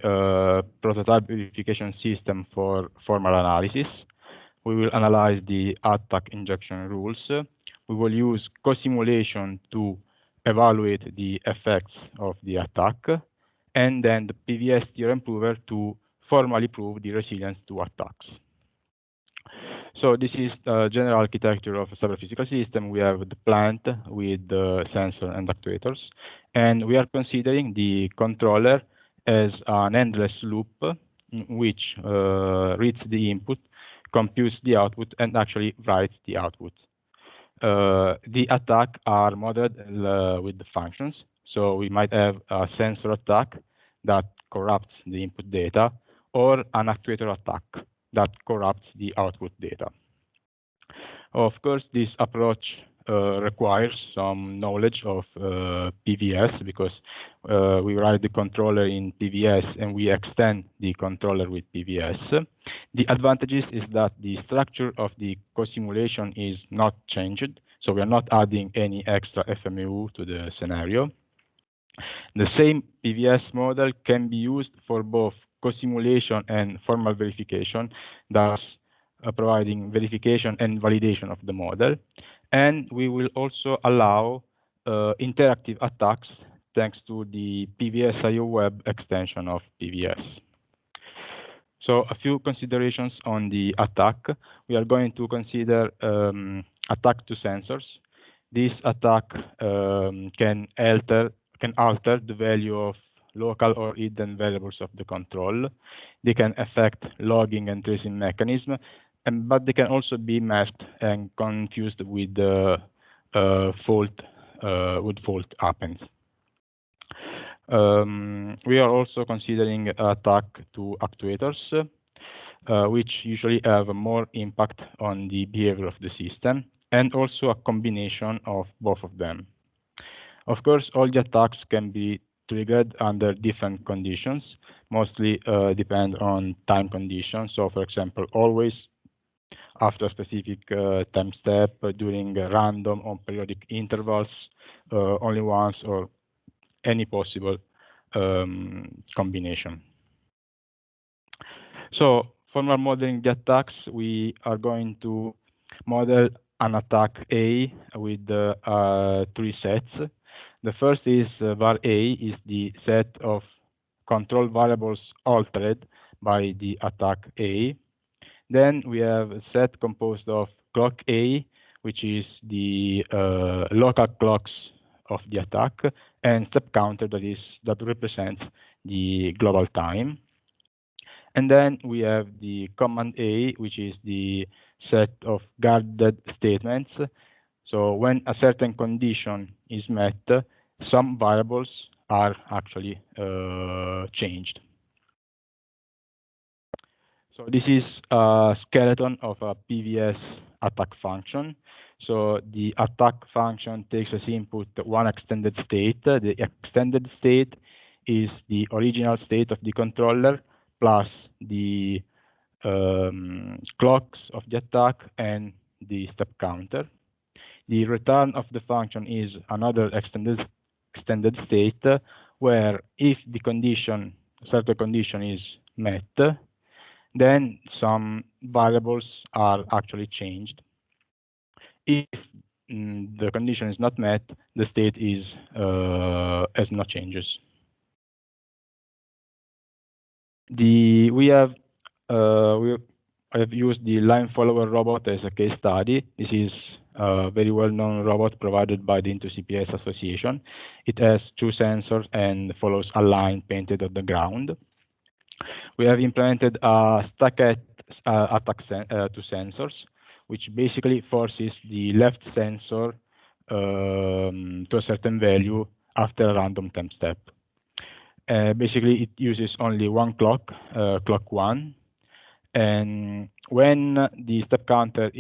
Speaker 5: prototype verification system for formal analysis. We will analyze the attack injection rules. We will use co-simulation to evaluate the effects of the attack. and then the PVS theorem prover to formally prove the resilience to attacks. So this is the general architecture of a cyber-physical system. We have the plant with the sensor and actuators, and we are considering the controller as an endless loop in which reads the input, computes the output, and actually writes the output. The attack are modeled with the functions. So we might have a sensor attack that corrupts the input data, or an actuator attack that corrupts the output data. Of course, this approach requires some knowledge of PVS, because we write the controller in PVS and we extend the controller with PVS. The advantages is that the structure of the co-simulation is not changed, so we are not adding any extra FMEU to the scenario. The same PVS model can be used for both co-simulation and formal verification, thus providing verification and validation of the model. And we will also allow interactive attacks thanks to the PVS-IO web extension of PVS. So a few considerations on the attack. We are going to consider attack to sensors. This attack can alter the value of local or hidden variables of the control. They can affect logging and tracing mechanism, but they can also be masked and confused with fault happens. We are also considering attack to actuators, which usually have more impact on the behavior of the system, and also a combination of both of them. Of course, all the attacks can be triggered under different conditions, mostly depend on time conditions. So, for example, always after a specific time step, during random or periodic intervals, only once, or any possible combination. So, formal modeling the attacks, we are going to model an attack A with 3 sets. The first is var A is the set of control variables altered by the attack A. Then we have a set composed of clock A, which is the local clocks of the attack, and step counter that represents the global time. And then we have the command A, which is the set of guarded statements. So when a certain condition is met, some variables are actually changed. So this is a skeleton of a PVS attack function. So the attack function takes as input one extended state. The extended state is the original state of the controller plus the clocks of the attack and the step counter. The return of the function is another extended state where if the certain condition is met, then some variables are actually changed. If the condition is not met, the state is has no changes. We have used the line follower robot as a case study. This is a very well-known robot provided by the Into CPS Association. It has 2 sensors and follows a line painted on the ground. We have implemented a stacked attack to sensors, which basically forces the left sensor to a certain value after a random temp step. Basically, it uses only one clock, clock 1, and when the step counter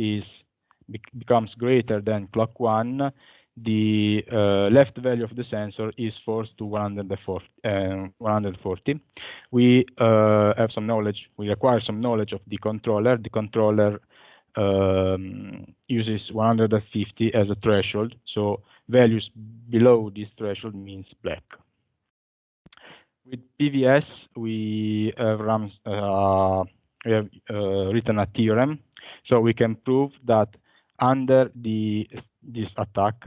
Speaker 5: becomes greater than clock 1, the left value of the sensor is forced to 140. We have some knowledge. We require some knowledge of the controller. The controller uses 150 as a threshold, so values below this threshold means black. With PVS, we have written a theorem, so we can prove that under this attack,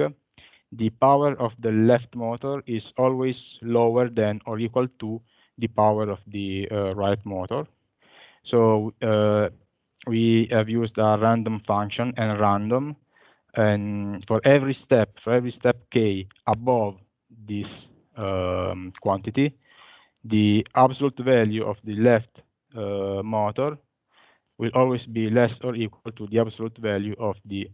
Speaker 5: the power of the left motor is always lower than or equal to the power of the right motor. So we have used a random function and random, and for every step k above this quantity, the absolute value of the left motor will always be less or equal to the absolute value of the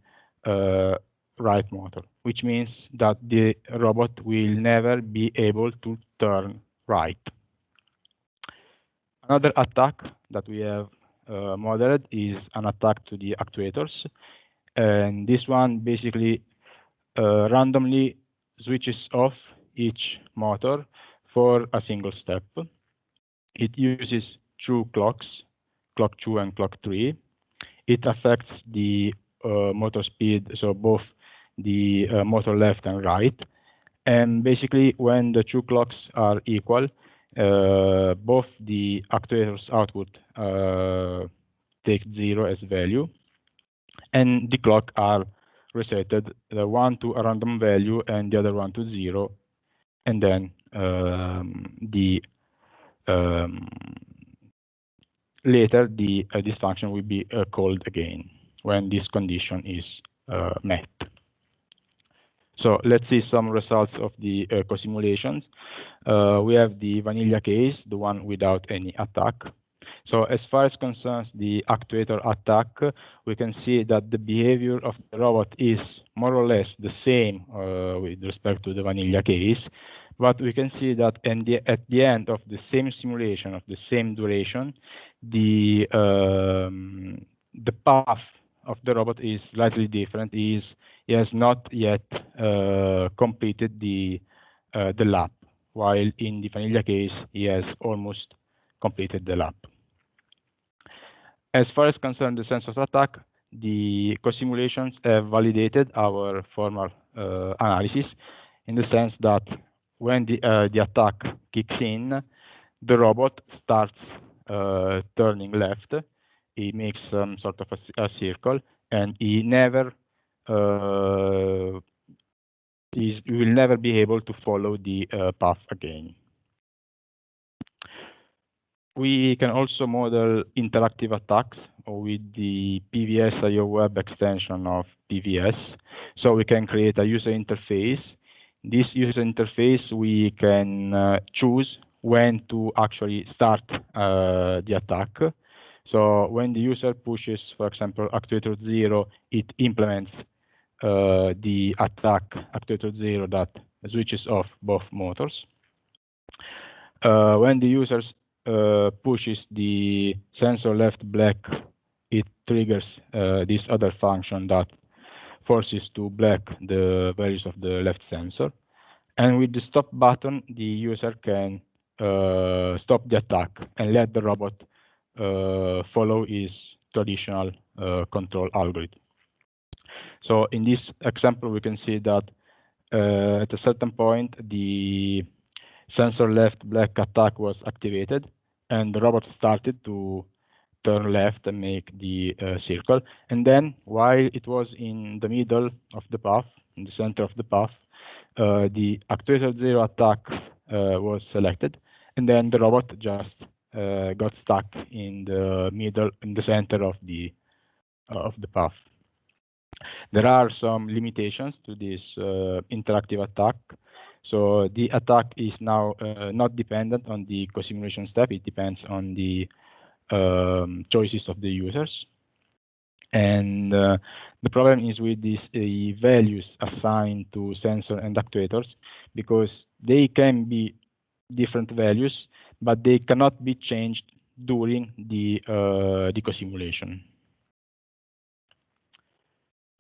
Speaker 5: right motor, which means that the robot will never be able to turn right. Another attack that we have modeled is an attack to the actuators, and this one basically randomly switches off each motor for a single step. It uses two clocks, clock 2 and clock 3. It affects the motor speed, so both the motor left and right. And basically, when the two clocks are equal, both the actuator's output takes 0 as value, and the clock are resetted, the one to a random value and the other one to 0, and then later this function will be called again when this condition is met. So let's see some results of the co-simulations. We have the vanilla case, the one without any attack. So as far as concerns the actuator attack, we can see that the behavior of the robot is more or less the same with respect to the vanilla case. But we can see that at the end of the same simulation of the same duration, the path of the robot is slightly different. He has not yet completed the lap, while in the vanilla case, he has almost completed the lap. As far as concerns the sense of attack, the co-simulations have validated our formal analysis in the sense that when the attack kicks in, the robot starts turning left. He makes some sort of a circle, and he never will never be able to follow the path again. We can also model interactive attacks with the PVS IO web extension of PVS. So we can create a user interface. This user interface, we can choose when to actually start the attack. So when the user pushes, for example, actuator 0, it implements the attack actuator 0 that switches off both motors. When the user pushes the sensor left black, it triggers this other function that forces to black the values of the left sensor. And with the stop button, the user can stop the attack and let the robot follow his traditional control algorithm. So in this example, we can see that at a certain point, the sensor left black attack was activated, and the robot started to turn left and make the circle. And then, while it was in the middle of the path, in the center of the path, the actuator 0 attack was selected, and then the robot just got stuck in the middle, in the center of the path. There are some limitations to this interactive attack. So the attack is now not dependent on the co-simulation step. It depends on the choices of the users. And the problem is with these values assigned to sensor and actuators, because they can be different values, but they cannot be changed during the co-simulation.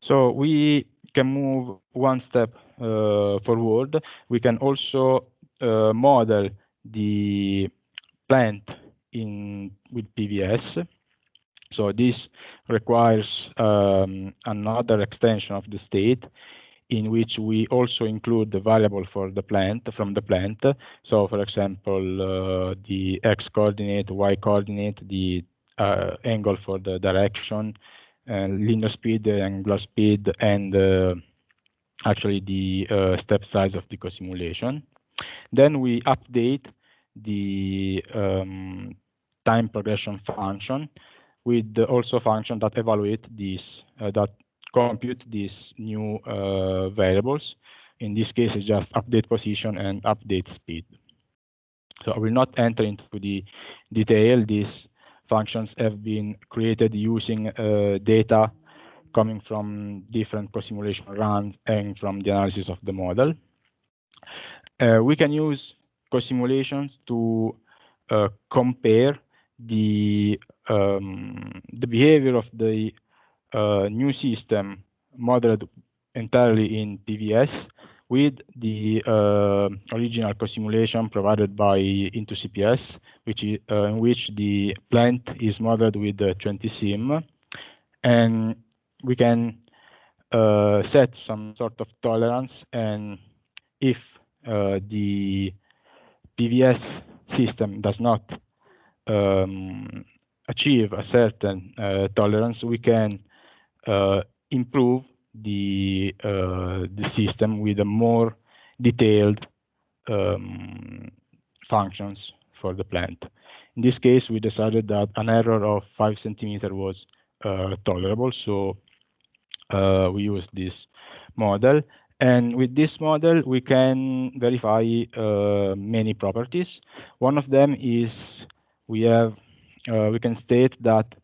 Speaker 5: So we can move one step forward. We can also model the plant with PVS. So this requires another extension of the state in which we also include the variable for the plant from the plant. So for example, the X coordinate, Y coordinate, the angle for the direction, linear speed, angular speed, and actually the step size of the co-simulation. Then we update the time progression function with also function that evaluate these, that compute these new variables. In this case, it's just update position and update speed. So I will not enter into the detail. These functions have been created using data coming from different co-simulation runs and from the analysis of the model. We can use co-simulations to compare the behavior of the new system modeled entirely in PVS with the original co-simulation provided by into CPS, which is in which the plant is modeled with the 20 sim, and we can set some sort of tolerance, and if the PVS system does not achieve a certain tolerance, we can improve the system with a more detailed functions for the plant. In this case, we decided that an error of 5 centimeters was tolerable, so we use this model. And with this model, we can verify many properties. One of them is we can state that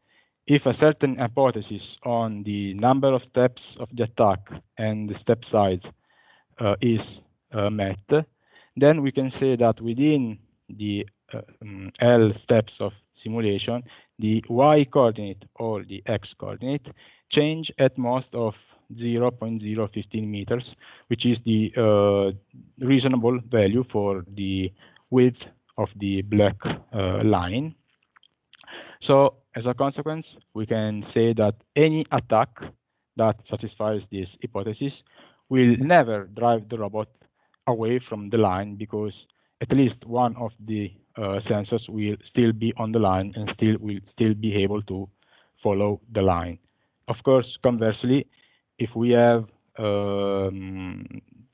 Speaker 5: if a certain hypothesis on the number of steps of the attack and the step size is met, then we can say that within the L steps of simulation, the y coordinate or the x coordinate change at most of 0.015 meters, which is the reasonable value for the width of the black line. So as a consequence, we can say that any attack that satisfies this hypothesis will never drive the robot away from the line, because at least one of the sensors will still be on the line and will still be able to follow the line. Of course, conversely, if we have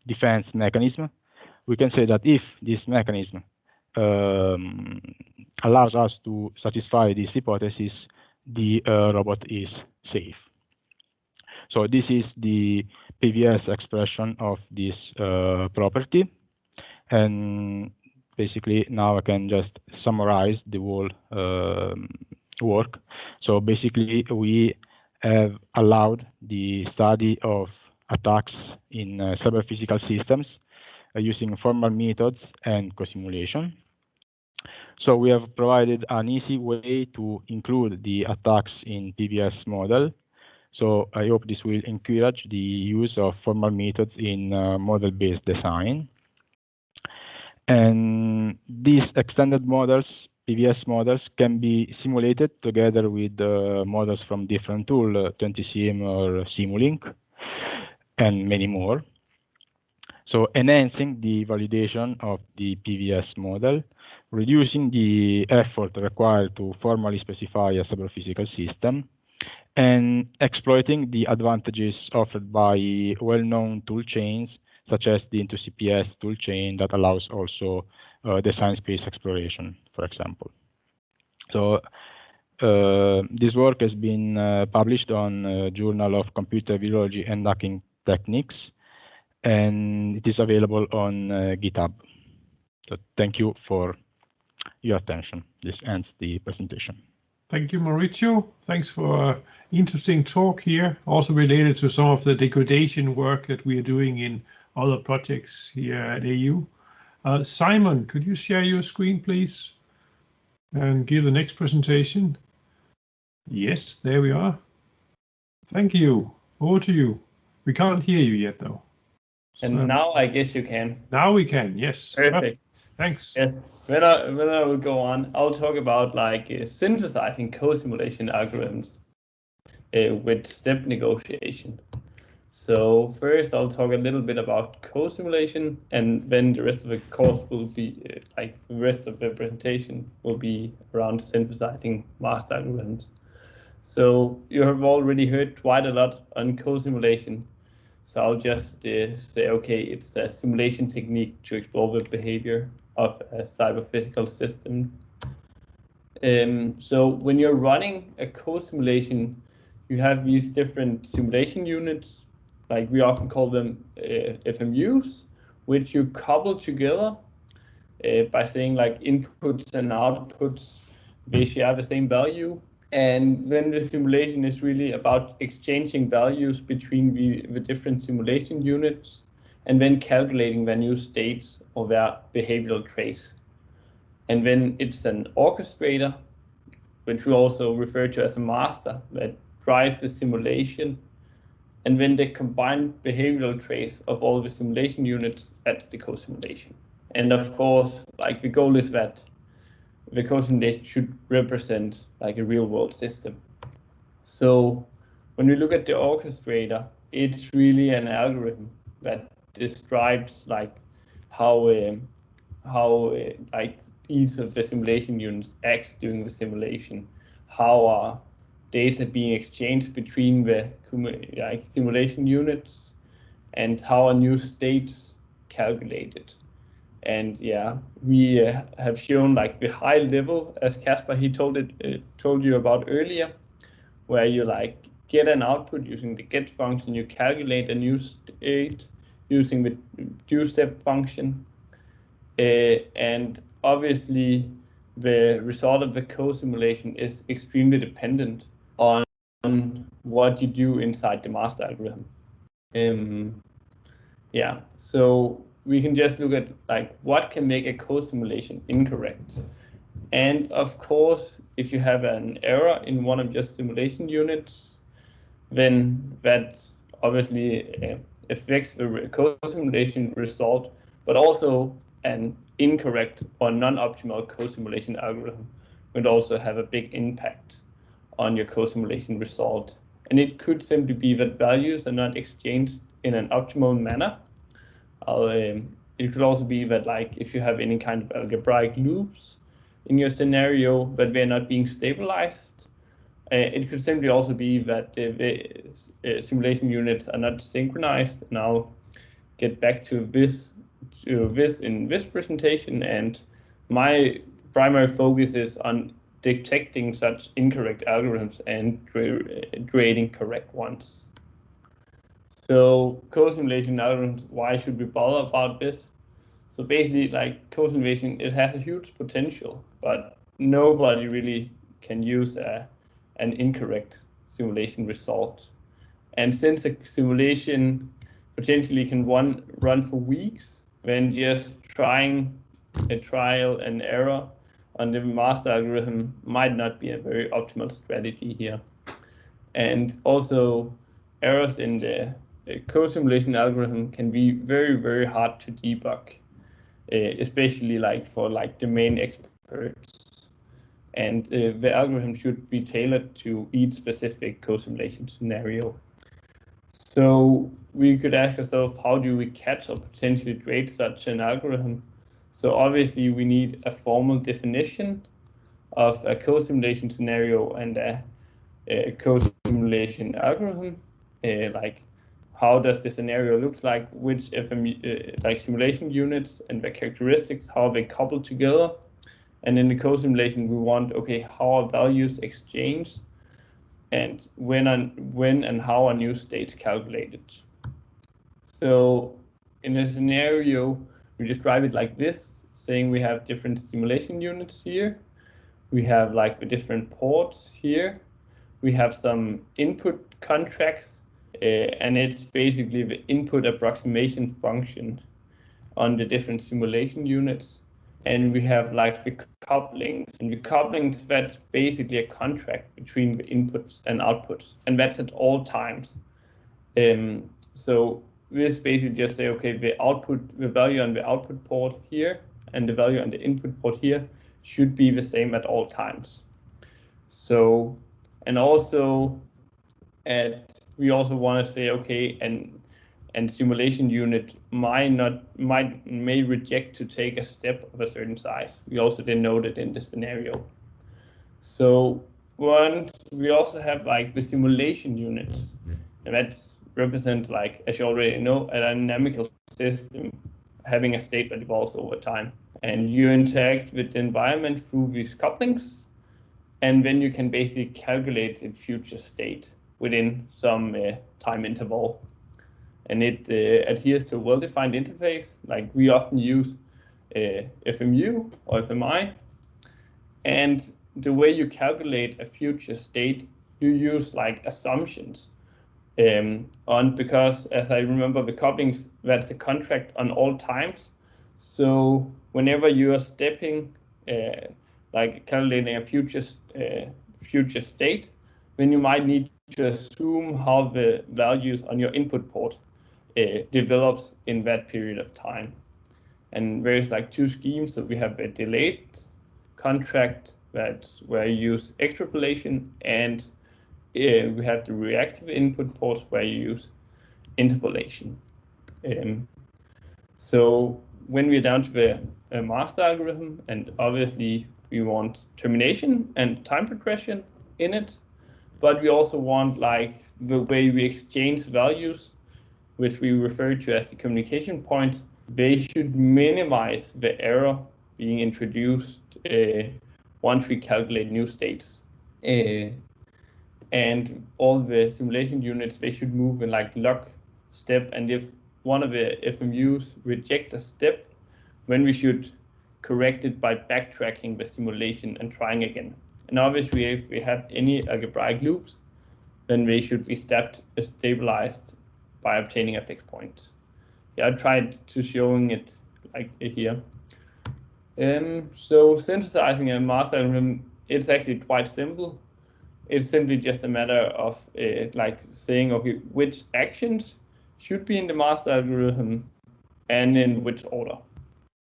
Speaker 5: defense mechanism, we can say that if this mechanism allows us to satisfy this hypothesis, the robot is safe. So this is the PVS expression of this property. And basically now I can just summarize the whole work. So basically we have allowed the study of attacks in cyber-physical systems using formal methods and co-simulation. So we have provided an easy way to include the attacks in PVS model. So I hope this will encourage the use of formal methods in model-based design. And these extended models, PVS models, can be simulated together with models from different tools, 20sim or Simulink, and many more. So enhancing the validation of the PVS model, reducing the effort required to formally specify a cyber-physical system, and exploiting the advantages offered by well-known tool chains, such as the Into CPS toolchain that allows also design space exploration, for example. So this work has been published on Journal of Computer Virology and Hacking Techniques, and it is available on GitHub. So thank you for your attention. This ends the presentation.
Speaker 1: Thank you, Maurizio. Thanks for an interesting talk here, also related to some of the degradation work that we are doing in other projects here at AU. Simon, could you share your screen, please, and give the next presentation? Yes, there we are. Thank you. Over to you. We can't hear you yet, though.
Speaker 6: And now I guess you can.
Speaker 1: Now we can, yes.
Speaker 6: Perfect.
Speaker 1: Thanks.
Speaker 6: Yes. When I will go on, I'll talk about like synthesizing co-simulation algorithms with step negotiation. So first I'll talk a little bit about co-simulation, and then the rest of the course will be like the rest of the presentation will be around synthesizing master algorithms. So you have already heard quite a lot on co-simulation. So I'll just say, okay, it's a simulation technique to explore the behavior of a cyber-physical system. So when you're running a code simulation, you have these different simulation units, like we often call them FMUs, which you couple together by saying like inputs and outputs, they share the same value. And then the simulation is really about exchanging values between the different simulation units and then calculating their new states or their behavioral trace. And then it's an orchestrator, which we also refer to as a master, that drives the simulation. And then the combined behavioral trace of all the simulation units, that's the co-simulation. And of course, like the goal is that the co-simulation should represent like a real world system. So when we look at the orchestrator, it's really an algorithm that describes like how like each of the simulation units acts during the simulation, how are data being exchanged between the like simulation units, and how are new states calculated. And yeah, we have shown like the high level, as Casper he told you about earlier, where you like get an output using the get function, you calculate a new state using the do step function, and obviously the result of the co-simulation is extremely dependent on what you do inside the master algorithm. Yeah, so we can just look at like what can make a co-simulation incorrect. And of course, if you have an error in one of your simulation units, then that obviously affects the co-simulation result, but also an incorrect or non-optimal co-simulation algorithm would also have a big impact on your co-simulation result. And it could simply be that values are not exchanged in an optimal manner. It could also be that like if you have any kind of algebraic loops in your scenario, but they're not being stabilized. It could simply also be that the simulation units are not synchronized. And I'll get back to this in this presentation. And my primary focus is on detecting such incorrect algorithms and creating correct ones. So co-simulation algorithms, why should we bother about this? So basically, like co-simulation, it has a huge potential, but nobody really can use an incorrect simulation result. And since a simulation potentially can run for weeks, then just trying a trial and error on the master algorithm might not be a very optimal strategy here. And also errors in the co-simulation algorithm can be very, very hard to debug, especially like for like domain experts. And the algorithm should be tailored to each specific co-simulation scenario. So we could ask ourselves, how do we catch or potentially create such an algorithm? So obviously we need a formal definition of a co-simulation scenario and a co-simulation algorithm, like how does the scenario look like, which like simulation units and their characteristics, how are they coupled together. And in the co-simulation, we want, okay, how are values exchanged, and when and how are new states calculated. So in a scenario, we describe it like this, saying we have different simulation units here. We have like the different ports here. We have some input contracts, and it's basically the input approximation function on the different simulation units. And we have like the couplings, and the couplings, that's basically a contract between the inputs and outputs, and that's at all times. So this basically just say, okay, the value on the output port here and the value on the input port here should be the same at all times. So, and also we also want to say, okay, and simulation unit may reject to take a step of a certain size. We also denote it in the scenario. So once we also have like the simulation units, and that's represent, like, as you already know, a dynamical system having a state that evolves over time. And you interact with the environment through these couplings, and then you can basically calculate its future state within some time interval. And it adheres to a well-defined interface, like we often use FMU or FMI. And the way you calculate a future state, you use like assumptions because, as I remember, the couplings, that's the contract on all times. So whenever you are stepping, like calculating a future state, then you might need to assume how the values on your input port develops in that period of time. And there's like two schemes. So we have a delayed contract, that's where you use extrapolation, and we have the reactive input ports where you use interpolation. So when we're down to the master algorithm, and obviously we want termination and time progression in it, but we also want like the way we exchange values, which we refer to as the communication points. They should minimize the error being introduced once we calculate new states. And all the simulation units, they should move in like lockstep. And if one of the FMUs reject a step, then we should correct it by backtracking the simulation and trying again. And obviously, if we have any algebraic loops, then they should be stabilized by obtaining a fixed point. Yeah, I tried to showing it like here. So synthesizing a master algorithm, it's actually quite simple. It's simply just a matter of like saying, okay, which actions should be in the master algorithm and in which order,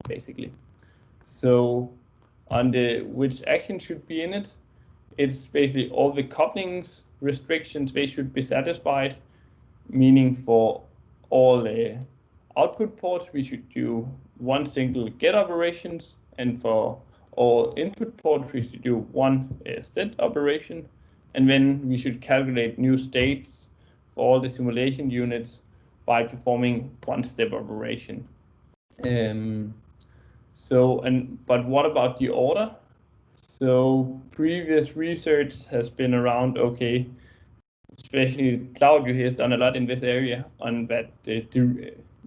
Speaker 6: basically. So on the which action should be in it, it's basically all the couplings restrictions, they should be satisfied, meaning for all the output ports, we should do one single get operations, and for all input ports, we should do one set operation. And then we should calculate new states for all the simulation units by performing one step operation. But what about the order? So previous research has been around, okay, especially Claudio has done a lot in this area on that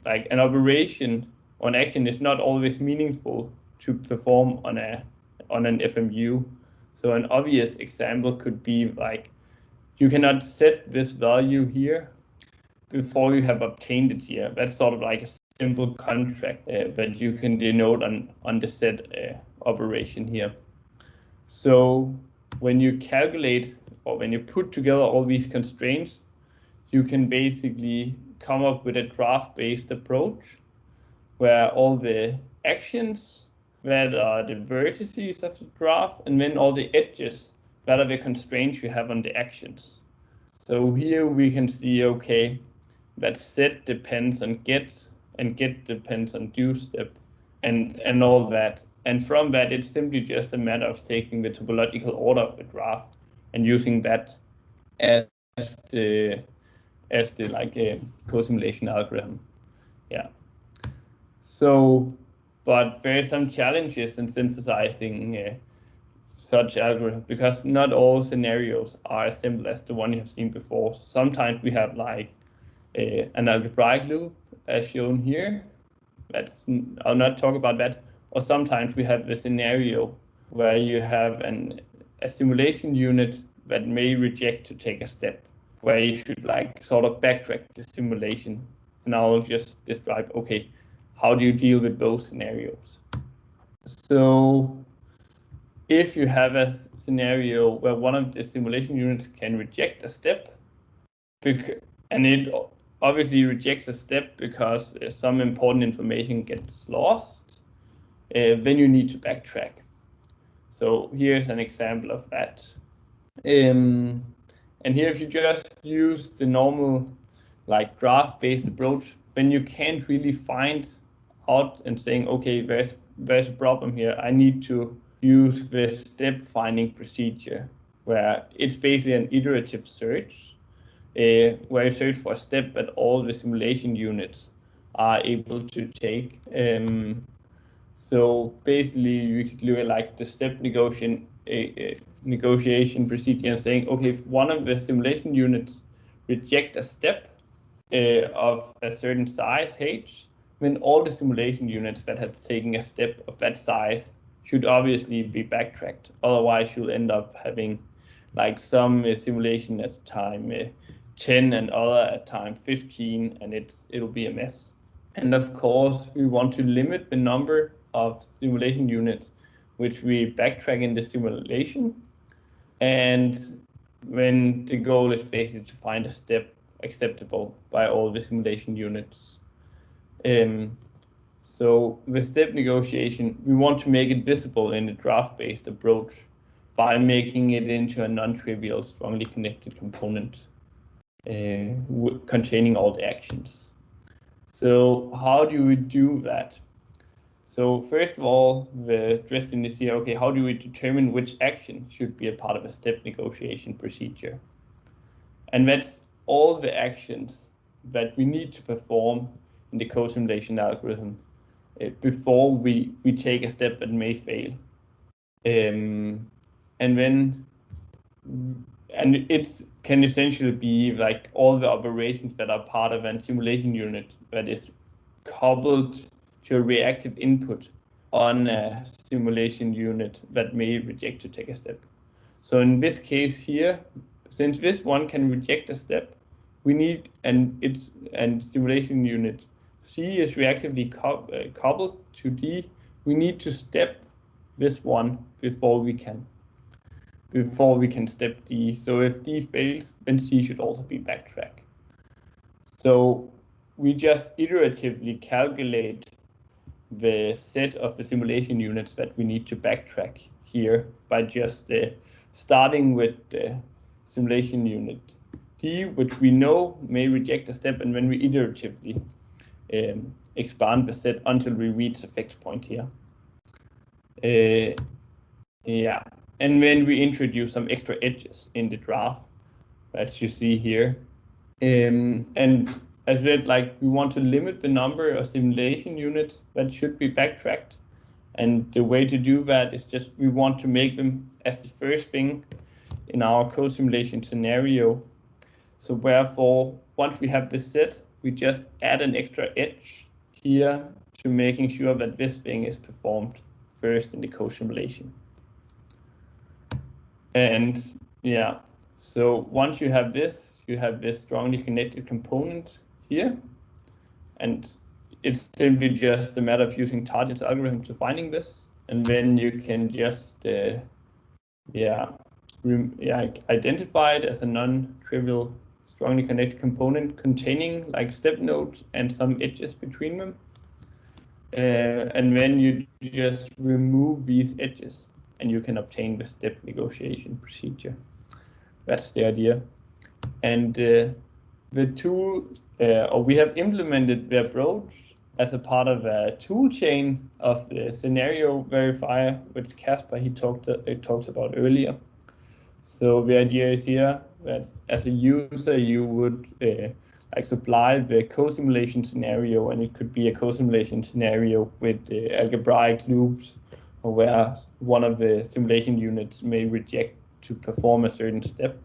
Speaker 6: like an operation or an action is not always meaningful to perform on an FMU. So an obvious example could be like, you cannot set this value here before you have obtained it here. That's sort of like a simple contract that you can denote on the set operation here. So when you calculate or when you put together all these constraints, you can basically come up with a graph-based approach where all the actions that are the vertices of the graph, and then all the edges that are the constraints you have on the actions. So here we can see, okay, that set depends on gets, and get depends on do step, and all that. And from that, it's simply just a matter of taking the topological order of the graph and using that as the like a co-simulation algorithm. Yeah. So, but there are some challenges in synthesizing such algorithms, because not all scenarios are as simple as the one you have seen before. Sometimes we have like an algebraic loop as shown here. I'll not talk about that. Or sometimes we have the scenario where you have a simulation unit that may reject to take a step, where you should like sort of backtrack the simulation. And I'll just describe, okay, how do you deal with those scenarios? So if you have a scenario where one of the simulation units can reject a step, and it obviously rejects a step because some important information gets lost, then you need to backtrack. So here's an example of that. And here, if you just use the normal like graph-based approach, then you can't really find out and saying, okay, there's a problem here. I need to use the step finding procedure, where it's basically an iterative search. where you search for a step that all the simulation units are able to take. So basically, you could look at like the step negotiation procedure and saying, okay, if one of the simulation units reject a step of a certain size h, then all the simulation units that have taken a step of that size should obviously be backtracked. Otherwise, you'll end up having like some simulation at time 10 and other at time 15, and it'll be a mess. And of course, we want to limit the number of simulation units which we backtrack in the simulation. And when the goal is basically to find a step acceptable by all the simulation units. So with step negotiation, we want to make it visible in the draft-based approach by making it into a non-trivial, strongly connected component containing all the actions. So how do we do that? So first of all, the question is here, okay, how do we determine which action should be a part of a step negotiation procedure? And that's all the actions that we need to perform in the co-simulation algorithm before we take a step that may fail. And it can essentially be like all the operations that are part of a simulation unit that is coupled to a reactive input on a simulation unit that may reject to take a step. So in this case here, since this one can reject a step, we need, and simulation unit C is reactively coupled to D, we need to step this one before we can step D. So if D fails, then C should also be backtracked. So we just iteratively calculate the set of the simulation units that we need to backtrack here by just starting with the simulation unit D, which we know may reject a step, and then we iteratively expand the set until we reach the fixed point here. Yeah, and then we introduce some extra edges in the draft, as you see here. And as read, like we want to limit the number of simulation units that should be backtracked. And the way to do that is just we want to make them as the first thing in our code simulation scenario. So therefore, once we have this set, we just add an extra edge here to making sure that this thing is performed first in the code simulation. And yeah, so once you have this strongly connected component here, and it's simply just a matter of using Target's algorithm to finding this, and then you can just identify it as a non-trivial strongly connected component containing like step nodes and some edges between them, and then you just remove these edges and you can obtain the step negotiation procedure. That's the idea. And the tool, or we have implemented the approach as a part of a tool chain of the scenario verifier, which Casper he talked about earlier. So the idea is here that as a user you would like supply the co-simulation scenario, and it could be a co-simulation scenario with algebraic loops, or where one of the simulation units may reject to perform a certain step.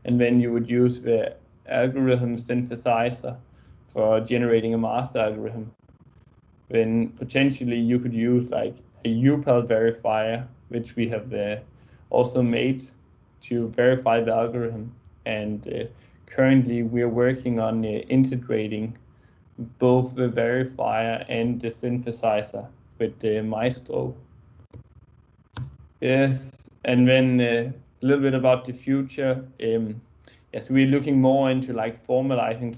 Speaker 6: And then you would use the algorithm synthesizer for generating a master algorithm. Then potentially you could use like a UPAL verifier, which we have also made to verify the algorithm. And currently we are working on integrating both the verifier and the synthesizer with the Maestro. Yes, and then a little bit about the future. Yes, we're looking more into like formalizing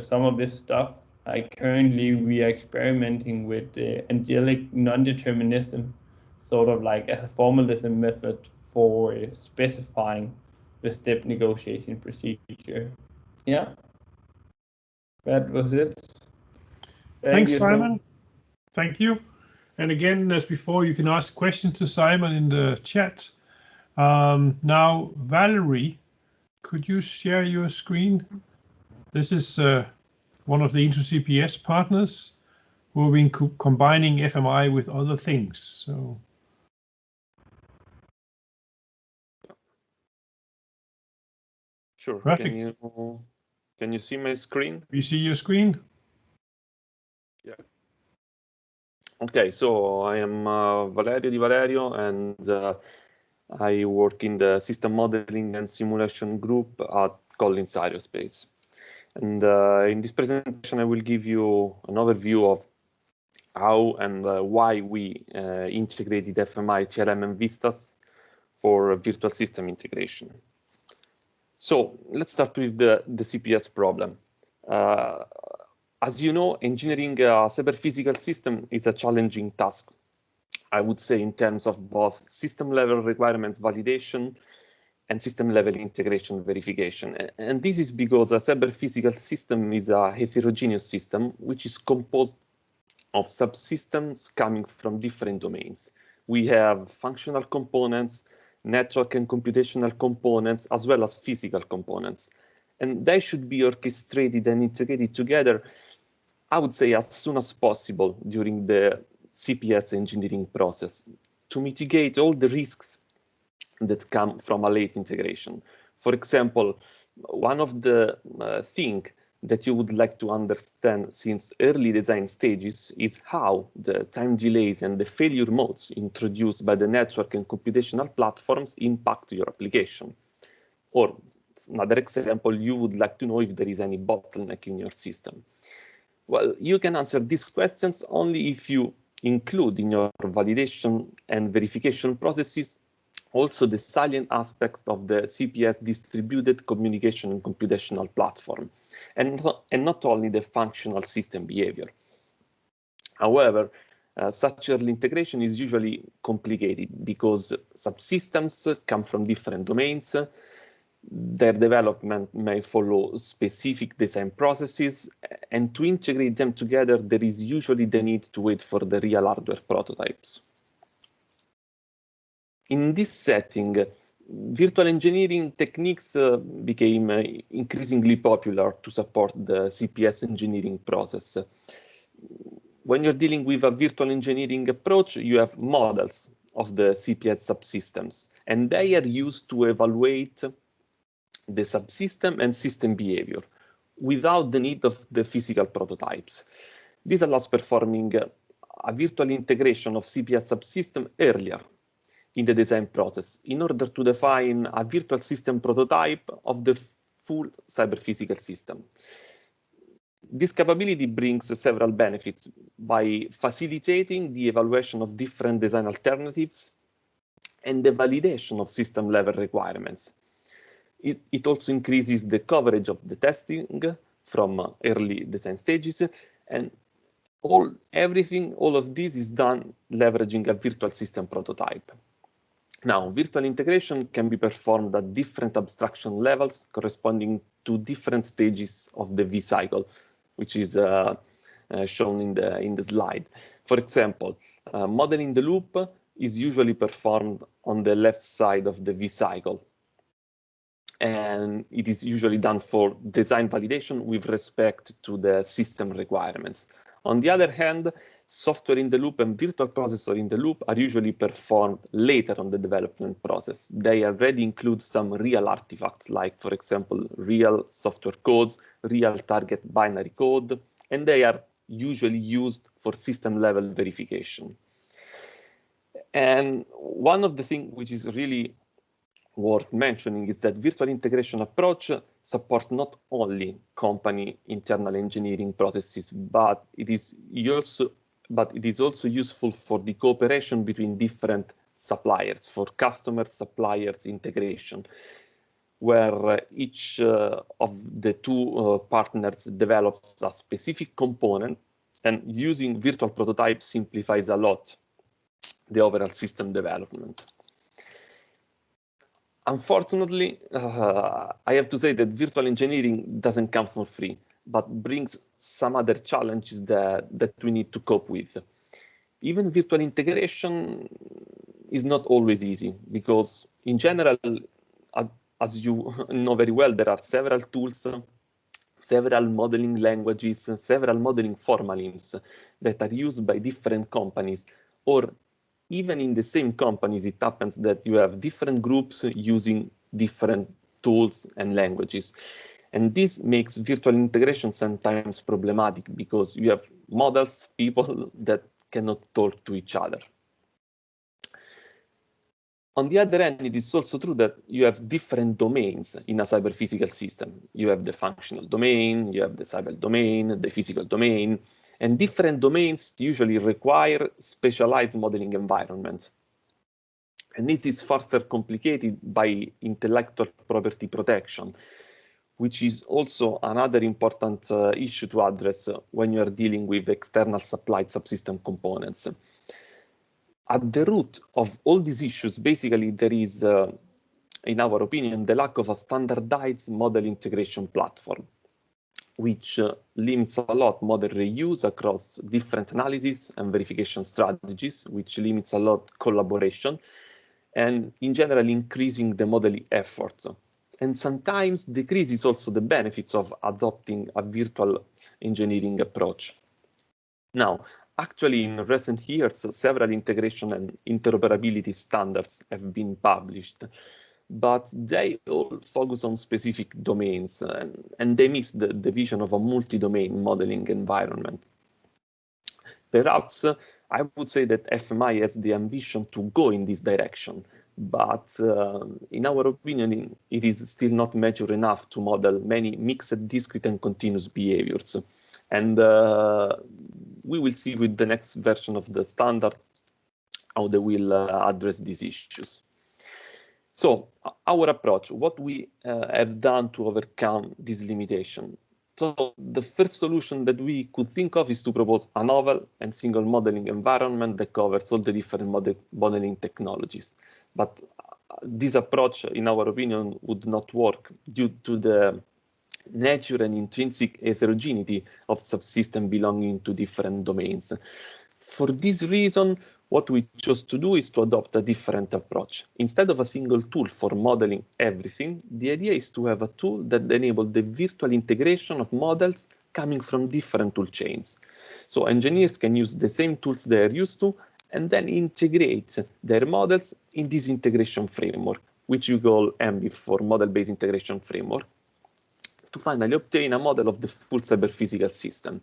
Speaker 6: some of this stuff. Like currently we are experimenting with angelic non-determinism, sort of like as a formalism method for specifying the step negotiation procedure. Yeah, that was it.
Speaker 1: Thanks, Simon. Thank you. And again, as before, you can ask questions to Simon in the chat. Now, Valerie, could you share your screen? This is one of the InterCPS partners who have been combining FMI with other things. So.
Speaker 7: Sure.
Speaker 1: Perfect.
Speaker 7: Can you see my screen?
Speaker 1: We see your screen.
Speaker 7: Yeah. Okay, so I am Valerio, and I work in the system modeling and simulation group at Collins Aerospace. And in this presentation, I will give you an overview of how and why we integrated FMI, TRM, and VISTAS for virtual system integration. So let's start with the CPS problem. As you know, engineering a cyber physical system is a challenging task, I would say, in terms of both system level requirements validation and system level integration verification. And this is because a cyber physical system is a heterogeneous system, which is composed of subsystems coming from different domains. We have functional components, network and computational components, as well as physical components. And they should be orchestrated and integrated together, I would say, as soon as possible during the CPS engineering process to mitigate all the risks that come from a late integration. For example, one of the things that you would like to understand since early design stages is how the time delays and the failure modes introduced by the network and computational platforms impact your application. Or another example, you would like to know if there is any bottleneck in your system. Well, you can answer these questions only if you include in your validation and verification processes also the salient aspects of the CPS distributed communication and computational platform, and not only the functional system behavior. However, such early integration is usually complicated because subsystems come from different domains. Their development may follow specific design processes, and to integrate them together, there is usually the need to wait for the real hardware prototypes. In this setting, virtual engineering techniques became increasingly popular to support the CPS engineering process. When you're dealing with a virtual engineering approach, you have models of the CPS subsystems, and they are used to evaluate the subsystem and system behavior without the need of the physical prototypes. This allows performing a virtual integration of CPS subsystem earlier in the design process in order to define a virtual system prototype of the full cyber physical system. This capability brings several benefits by facilitating the evaluation of different design alternatives and the validation of system level requirements. It also increases the coverage of the testing from early design stages, and all of this is done leveraging a virtual system prototype. Now, virtual integration can be performed at different abstraction levels corresponding to different stages of the V cycle, which is shown in the slide. For example, modeling the loop is usually performed on the left side of the V cycle, and it is usually done for design validation with respect to the system requirements. On the other hand, software in the loop and virtual processor in the loop are usually performed later on the development process. They already include some real artifacts, like, for example, real software codes, real target binary code, and they are usually used for system level verification. And one of the things which is really worth mentioning is that virtual integration approach supports not only company internal engineering processes, but it is also useful for the cooperation between different suppliers, for customer-suppliers integration, where each of the two partners develops a specific component, and using virtual prototypes simplifies a lot the overall system development. Unfortunately, I have to say that virtual engineering doesn't come for free, but brings some other challenges that we need to cope with. Even virtual integration is not always easy, because in general, as you know very well, there are several tools, several modeling languages, several modeling formalisms that are used by different companies, or even in the same companies, it happens that you have different groups using different tools and languages. And this makes virtual integration sometimes problematic because you have models, people that cannot talk to each other. On the other hand, it is also true that you have different domains in a cyber-physical system. You have the functional domain, you have the cyber domain, the physical domain, and different domains usually require specialized modeling environments. And this is further complicated by intellectual property protection, which is also another important issue to address when you are dealing with external supplied subsystem components. At the root of all these issues, basically, there is, in our opinion, the lack of a standardized model integration platform, which limits a lot model reuse across different analysis and verification strategies, which limits a lot collaboration, and in general, increasing the modeling effort. And sometimes decreases also the benefits of adopting a virtual engineering approach. Now, actually, in recent years, several integration and interoperability standards have been published, but they all focus on specific domains, and they miss the vision of a multi-domain modeling environment. Perhaps I would say that FMI has the ambition to go in this direction, but in our opinion, it is still not mature enough to model many mixed, discrete, and continuous behaviors. And we will see with the next version of the standard how they will address these issues. So our approach, what we have done to overcome this limitation. So the first solution that we could think of is to propose a novel and single modeling environment that covers all the different modeling technologies. But this approach, in our opinion, would not work due to the nature and intrinsic heterogeneity of subsystems belonging to different domains. For this reason, what we chose to do is to adopt a different approach. Instead of a single tool for modeling everything, the idea is to have a tool that enables the virtual integration of models coming from different tool chains. So engineers can use the same tools they are used to and then integrate their models in this integration framework, which we call MBIF, for Model-Based Integration Framework, to finally obtain a model of the full cyber-physical system.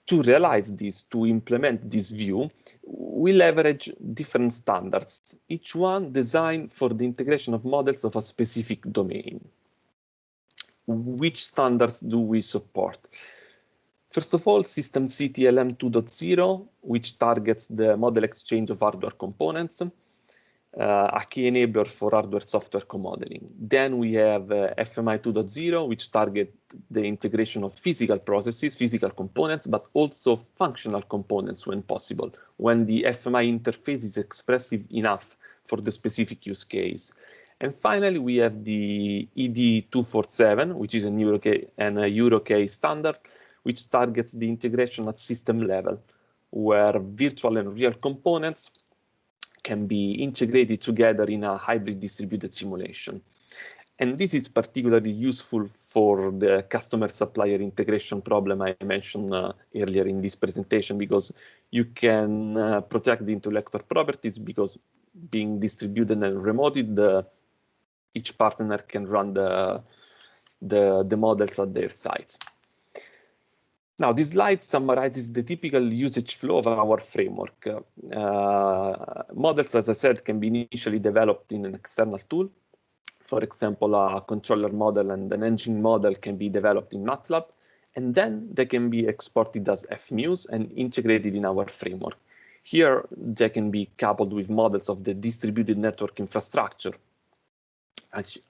Speaker 7: To realize this, to implement this view, we leverage different standards, each one designed for the integration of models of a specific domain. Which standards do we support? First of all, System C TLM 2.0, which targets the model exchange of hardware components, a key enabler for hardware-software co-modeling. Then we have FMI 2.0, which targets the integration of physical processes, physical components, but also functional components when possible, when the FMI interface is expressive enough for the specific use case. And finally, we have the ED 247, which is a EuroK standard, which targets the integration at system level, where virtual and real components can be integrated together in a hybrid distributed simulation. And this is particularly useful for the customer-supplier integration problem I mentioned earlier in this presentation, because you can protect the intellectual properties, because being distributed and remoted, each partner can run the models at their sites. Now, this slide summarizes the typical usage flow of our framework. Models, as I said, can be initially developed in an external tool. For example, a controller model and an engine model can be developed in MATLAB, and then they can be exported as FMUs and integrated in our framework. Here, they can be coupled with models of the distributed network infrastructure,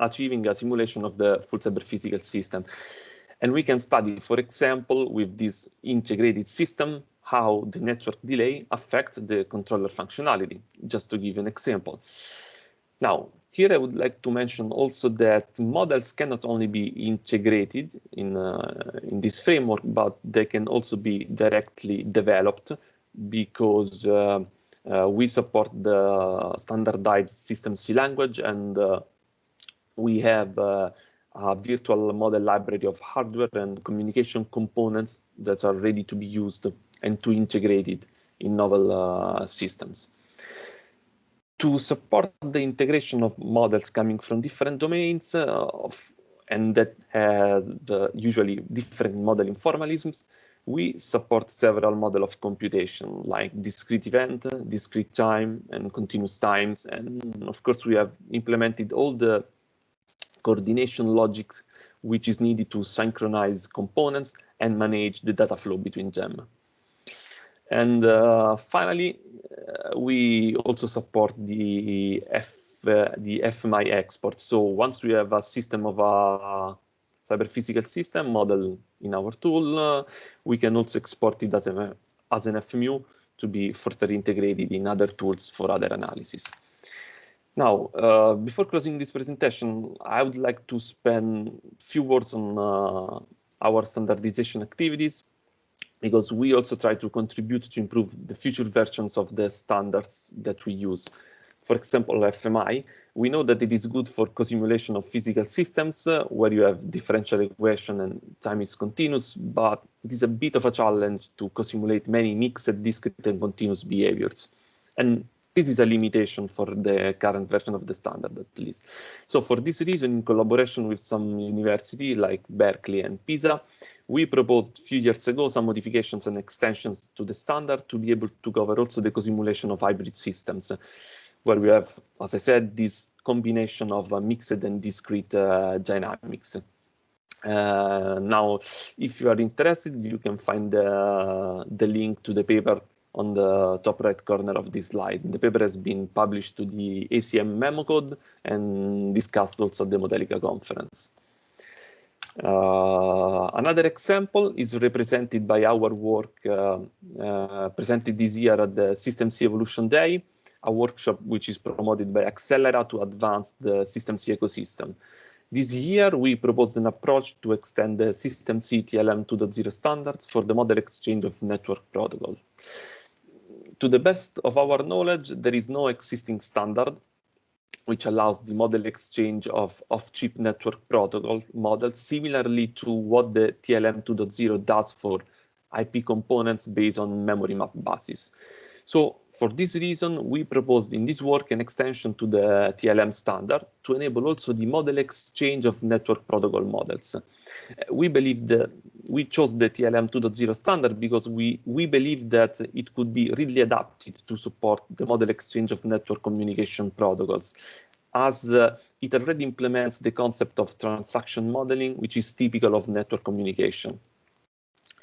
Speaker 7: achieving a simulation of the full cyber physical system. And we can study, for example, with this integrated system, how the network delay affects the controller functionality, just to give an example. Now, here I would like to mention also that models cannot only be integrated in this framework, but they can also be directly developed, because we support the standardized System C language, and we have a virtual model library of hardware and communication components that are ready to be used and to integrate it in novel systems. To support the integration of models coming from different domains and that has usually different modeling formalisms, we support several models of computation like discrete event, discrete time, and continuous times. And of course, we have implemented all the coordination logics which is needed to synchronize components and manage the data flow between them. And finally, we also support the FMI export. So once we have a system of a cyber physical system model in our tool, we can also export it as an FMU to be further integrated in other tools for other analysis. Now, before closing this presentation, I would like to spend a few words on our standardization activities, because we also try to contribute to improve the future versions of the standards that we use. For example, FMI, we know that it is good for co-simulation of physical systems where you have differential equation and time is continuous, but it is a bit of a challenge to co-simulate many mixed, discrete, and continuous behaviors. And this is a limitation for the current version of the standard, at least. So for this reason, in collaboration with some university like Berkeley and Pisa, we proposed a few years ago some modifications and extensions to the standard to be able to cover also the co-simulation of hybrid systems, where we have, as I said, this combination of mixed and discrete dynamics. Now, if you are interested, you can find the link to the paper on the top right corner of this slide. The paper has been published to the ACM memo code and discussed also at the Modelica conference. Another example is represented by our work presented this year at the System C Evolution Day, a workshop which is promoted by Accelera to advance the System C ecosystem. This year, we proposed an approach to extend the System C TLM 2.0 standards for the model exchange of network protocol. To the best of our knowledge, there is no existing standard which allows the model exchange of off-chip network protocol models similarly to what the TLM 2.0 does for IP components based on memory map buses. So for this reason, we proposed in this work an extension to the TLM standard to enable also the model exchange of network protocol models. We believe that we chose the TLM 2.0 standard because we believe that it could be really adapted to support the model exchange of network communication protocols, as it already implements the concept of transaction modeling, which is typical of network communication.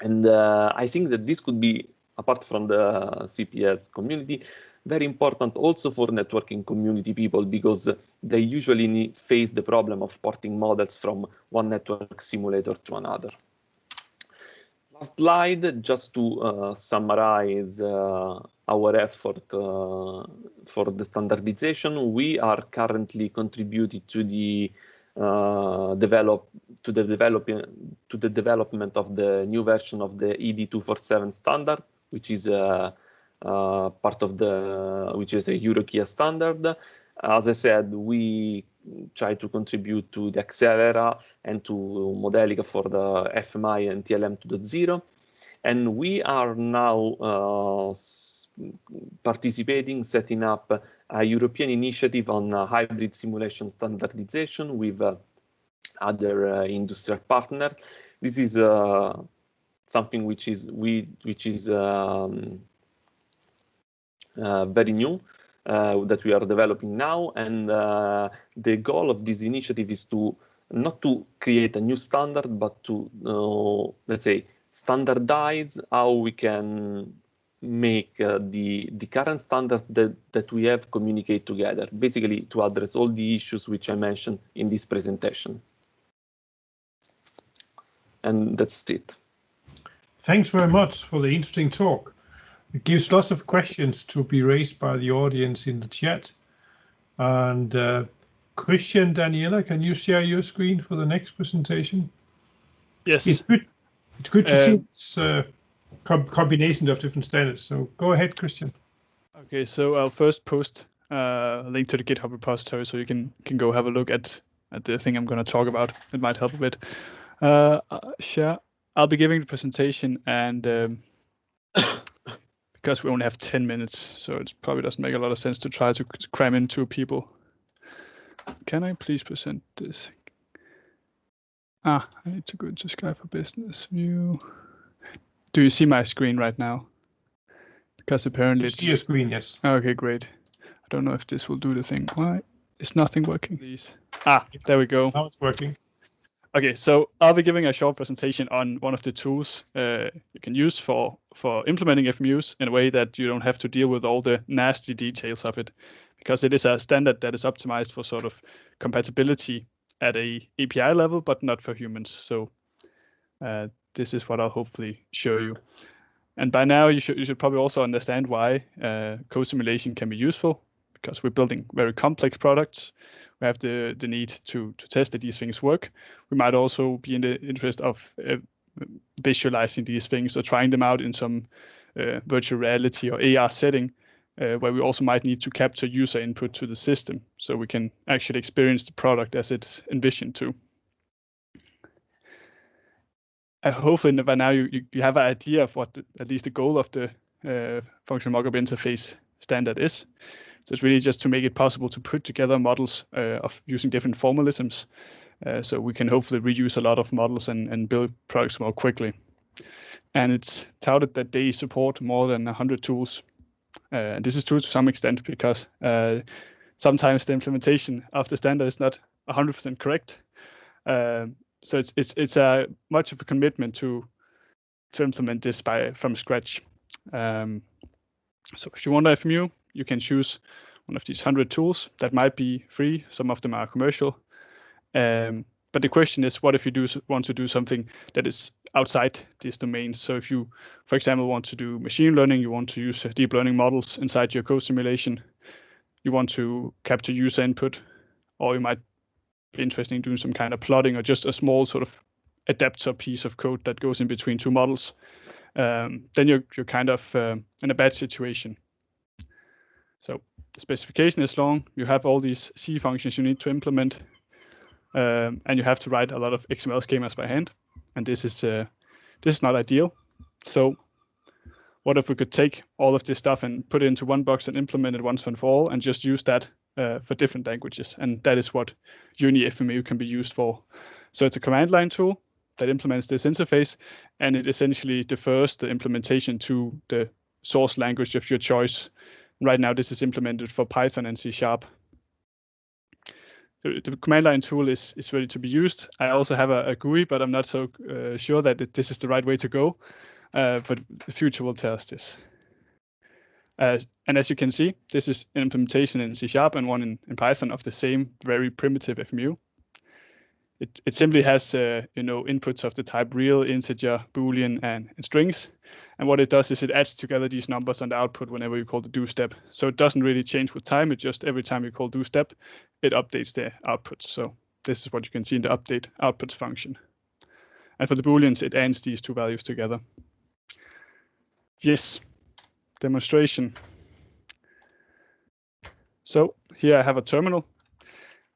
Speaker 7: And I think that this could be, apart from the CPS community, very important also for networking community people, because they usually face the problem of porting models from one network simulator to another. Last slide, just to summarize our effort for the standardization. We are currently contributing to the development of the new version of the ED247 standard, which is part of which is a Eurokia standard. As I said, we try to contribute to the Accelera and to Modelica for the FMI and TLM 2.0. And we are now participating, setting up a European initiative on hybrid simulation standardization with other industrial partners. This is something which is very new, that we are developing now, and the goal of this initiative is to not to create a new standard, but to let's say standardize how we can make the current standards that we have communicate together, basically to address all the issues which I mentioned in this presentation. And that's it.
Speaker 1: Thanks very much for the interesting talk. It gives lots of questions to be raised by the audience in the chat. And Christian, Daniela, can you share your screen for the next presentation?
Speaker 8: Yes.
Speaker 1: It's good to see this combination of different standards. So go ahead, Christian.
Speaker 8: Okay, so I'll first post a link to the GitHub repository so you can go have a look at the thing I'm going to talk about. It might help a bit. Share. I'll be giving the presentation, and because we only have 10 minutes, so it probably doesn't make a lot of sense to try to cram in 2 people. Can I please present this? I need to go into Sky for Business View. Do you see my screen right now? Because apparently
Speaker 1: it's your screen, yes.
Speaker 8: Okay, great. I don't know if this will do the thing. Why is nothing working? Please. There we go.
Speaker 1: Now it's working.
Speaker 8: Okay, so I'll be giving a short presentation on one of the tools you can use for implementing FMUs in a way that you don't have to deal with all the nasty details of it, because it is a standard that is optimized for sort of compatibility at a API level, but not for humans. So this is what I'll hopefully show you. And by now you should probably also understand why co-simulation can be useful, because we're building very complex products. We have the need to test that these things work. We might also be in the interest of visualizing these things or trying them out in some virtual reality or AR setting, where we also might need to capture user input to the system so we can actually experience the product as it's envisioned to. Hopefully by now you have an idea of what at least the goal of the functional mockup interface standard is. So it's really just to make it possible to put together models of using different formalisms, so we can hopefully reuse a lot of models and build products more quickly. And it's touted that they support more than 100 tools. And this is true to some extent, because sometimes the implementation of the standard is not 100% correct. So it's a much of a commitment to implement this from scratch. So if you want FMU, you can choose one of these 100 tools that might be free. Some of them are commercial. But the question is, what if you want to do something that is outside these domains? So if you, for example, want to do machine learning, you want to use deep learning models inside your co-simulation, you want to capture user input, or you might be interested in doing some kind of plotting or just a small sort of adapter piece of code that goes in between 2 models, then you're kind of in a bad situation. So the specification is long. You have all these C functions you need to implement, and you have to write a lot of XML schemas by hand. And this is not ideal. So what if we could take all of this stuff and put it into one box and implement it once and for all, and just use that for different languages? And that is what UniFMU can be used for. So it's a command line tool that implements this interface, and it essentially defers the implementation to the source language of your choice. Right now, this is implemented for Python and C#. The command line tool is ready to be used. I also have a GUI, but I'm not so sure that this is the right way to go. But the future will tell us this. And as you can see, this is an implementation in C# and one in Python of the same very primitive FMU. It simply has inputs of the type real, integer, boolean, and strings. And what it does is it adds together these numbers on the output whenever you call the do step. So it doesn't really change with time. It just every time you call do step, it updates the outputs. So this is what you can see in the update outputs function. And for the booleans, it adds these 2 values together. Yes, demonstration. So here I have a terminal.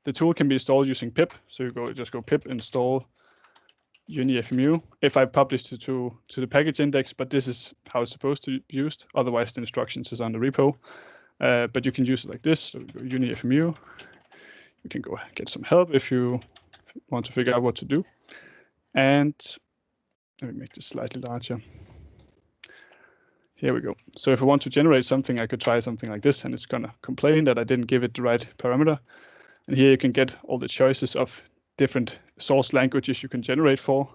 Speaker 8: The tool can be installed using pip. So you just go pip install UniFMU. If I published it to the package index, but this is how it's supposed to be used. Otherwise, the instructions is on the repo. But you can use it like this. So UniFMU. You can go get some help if you want to figure out what to do. And let me make this slightly larger. Here we go. So if I want to generate something, I could try something like this, and it's going to complain that I didn't give it the right parameter. And here you can get all the choices of different source languages you can generate for.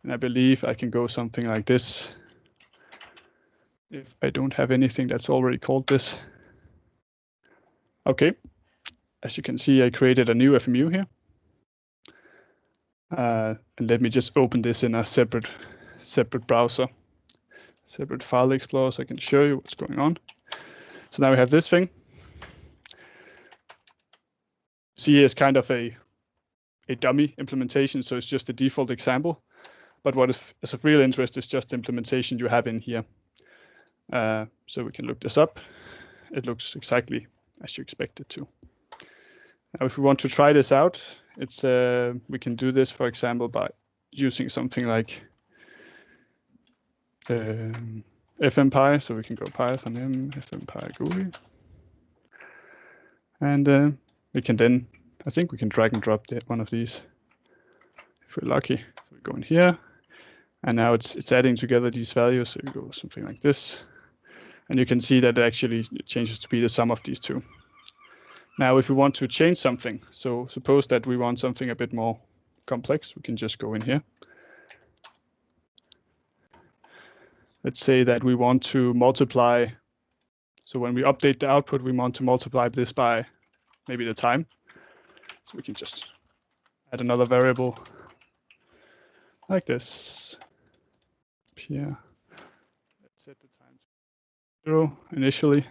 Speaker 8: And I believe I can go something like this. If I don't have anything that's already called this. Okay. As you can see, I created a new FMU here. And let me just open this in a separate browser, separate file explorer, so I can show you what's going on. So now we have this thing. C is kind of a dummy implementation, so it's just a default example. But what is of real interest is just the implementation you have in here. So we can look this up. It looks exactly as you expect it to. Now, if we want to try this out, It's we can do this, for example, by using something like FMPy. So we can go Python m FMPy GUI, and we can then, I think we can drag and drop one of these if we're lucky. So we go in here, and now it's adding together these values. So you go something like this, and you can see that it actually changes to be the sum of these two. Now, if we want to change something, so suppose that we want something a bit more complex, we can just go in here. Let's say that we want to multiply. So when we update the output, we want to multiply this by maybe the time. So we can just add another variable like this here. Let's set the time to 0 initially.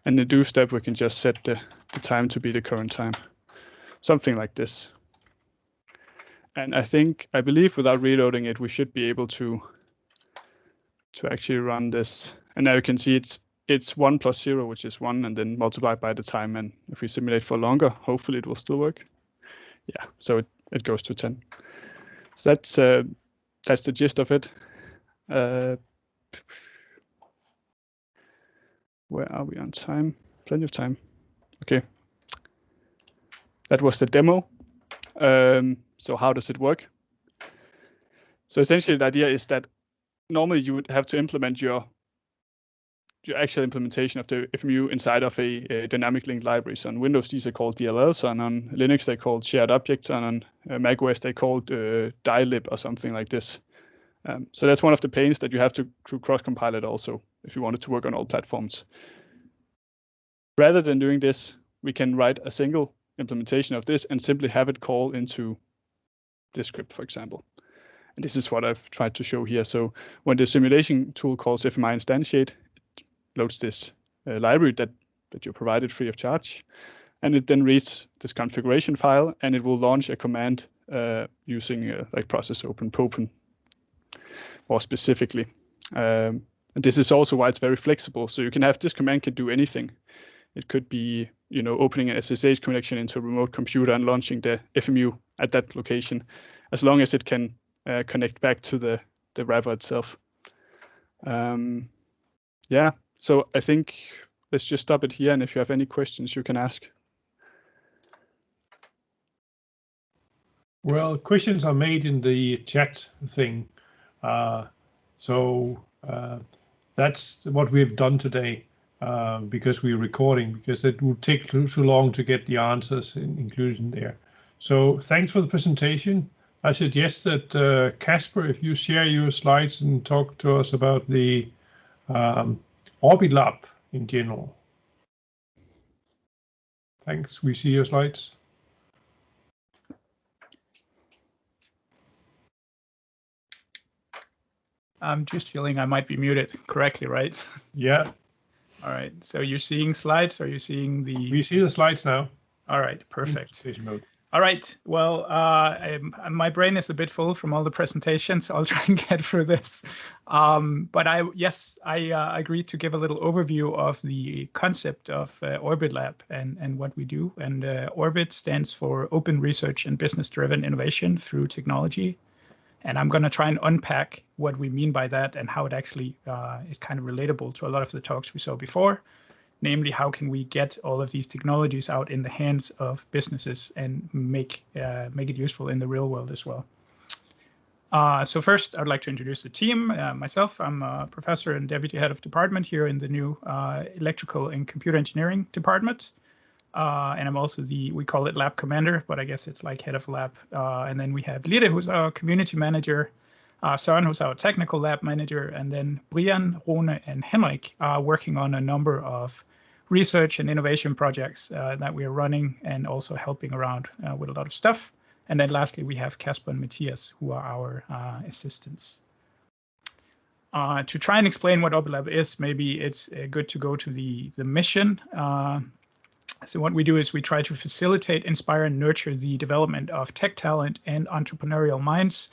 Speaker 8: And the do step, we can just set the time to be the current time. Something like this. And I believe without reloading it, we should be able to actually run this. And now you can see it's 1 plus 0, which is 1, and then multiplied by the time. And if we simulate for longer, hopefully it will still work. Yeah, so it goes to 10. So that's the gist of it. Where are we on time? Plenty of time. Okay. That was the demo. So how does it work? So essentially the idea is that normally you would have to implement your actual implementation of the FMU inside of a dynamic linked library. So on Windows, these are called DLLs, and on Linux, they're called shared objects, and on macOS, they're called dilib or something like this. So that's one of the pains that you have to cross-compile it also if you want it to work on all platforms. Rather than doing this, we can write a single implementation of this and simply have it call into this script, for example. And this is what I've tried to show here. So when the simulation tool calls FMI instantiate, it loads this library that you provided free of charge. And it then reads this configuration file, and it will launch a command using like process open popen more specifically. And this is also why it's very flexible. So you can have this command can do anything. It could be, opening an SSH connection into a remote computer and launching the FMU at that location, as long as it can connect back to the wrapper itself. Yeah, so I think let's just stop it here. And if you have any questions, you can ask.
Speaker 1: Well, questions are made in the chat thing. So that's what we've done today. Because we're recording, because it would take too long to get the answers included in there. So thanks for the presentation. I suggest that Casper, if you share your slides and talk to us about the Orbit Lab in general. Thanks. We see your slides.
Speaker 9: I'm just feeling I might be muted correctly, right?
Speaker 1: Yeah.
Speaker 9: All right. So you're seeing slides? Are you seeing the?
Speaker 1: We see the slides now.
Speaker 9: All right. Perfect.
Speaker 1: Mode.
Speaker 9: All right. Well, my brain is a bit full from all the presentations. I'll try and get through this. But I agreed to give a little overview of the concept of Orbit Lab and what we do. And Orbit stands for Open Research and Business-Driven Innovation Through Technology. And I'm going to try and unpack what we mean by that and how it actually is kind of relatable to a lot of the talks we saw before. Namely, how can we get all of these technologies out in the hands of businesses and make it useful in the real world as well. So first, I'd like to introduce the team. Myself, I'm a professor and deputy head of department here in the new electrical and computer engineering department. And I'm also we call it lab commander, but I guess it's like head of lab. And then we have Lide, who's our community manager, Søren, who's our technical lab manager, and then Brian, Rune, and Henrik are working on a number of research and innovation projects that we are running and also helping around with a lot of stuff. And then lastly, we have Casper and Matthias, who are our assistants. To try and explain what Orbit Lab is, maybe it's good to go to the mission. So what we do is we try to facilitate, inspire, and nurture the development of tech talent and entrepreneurial minds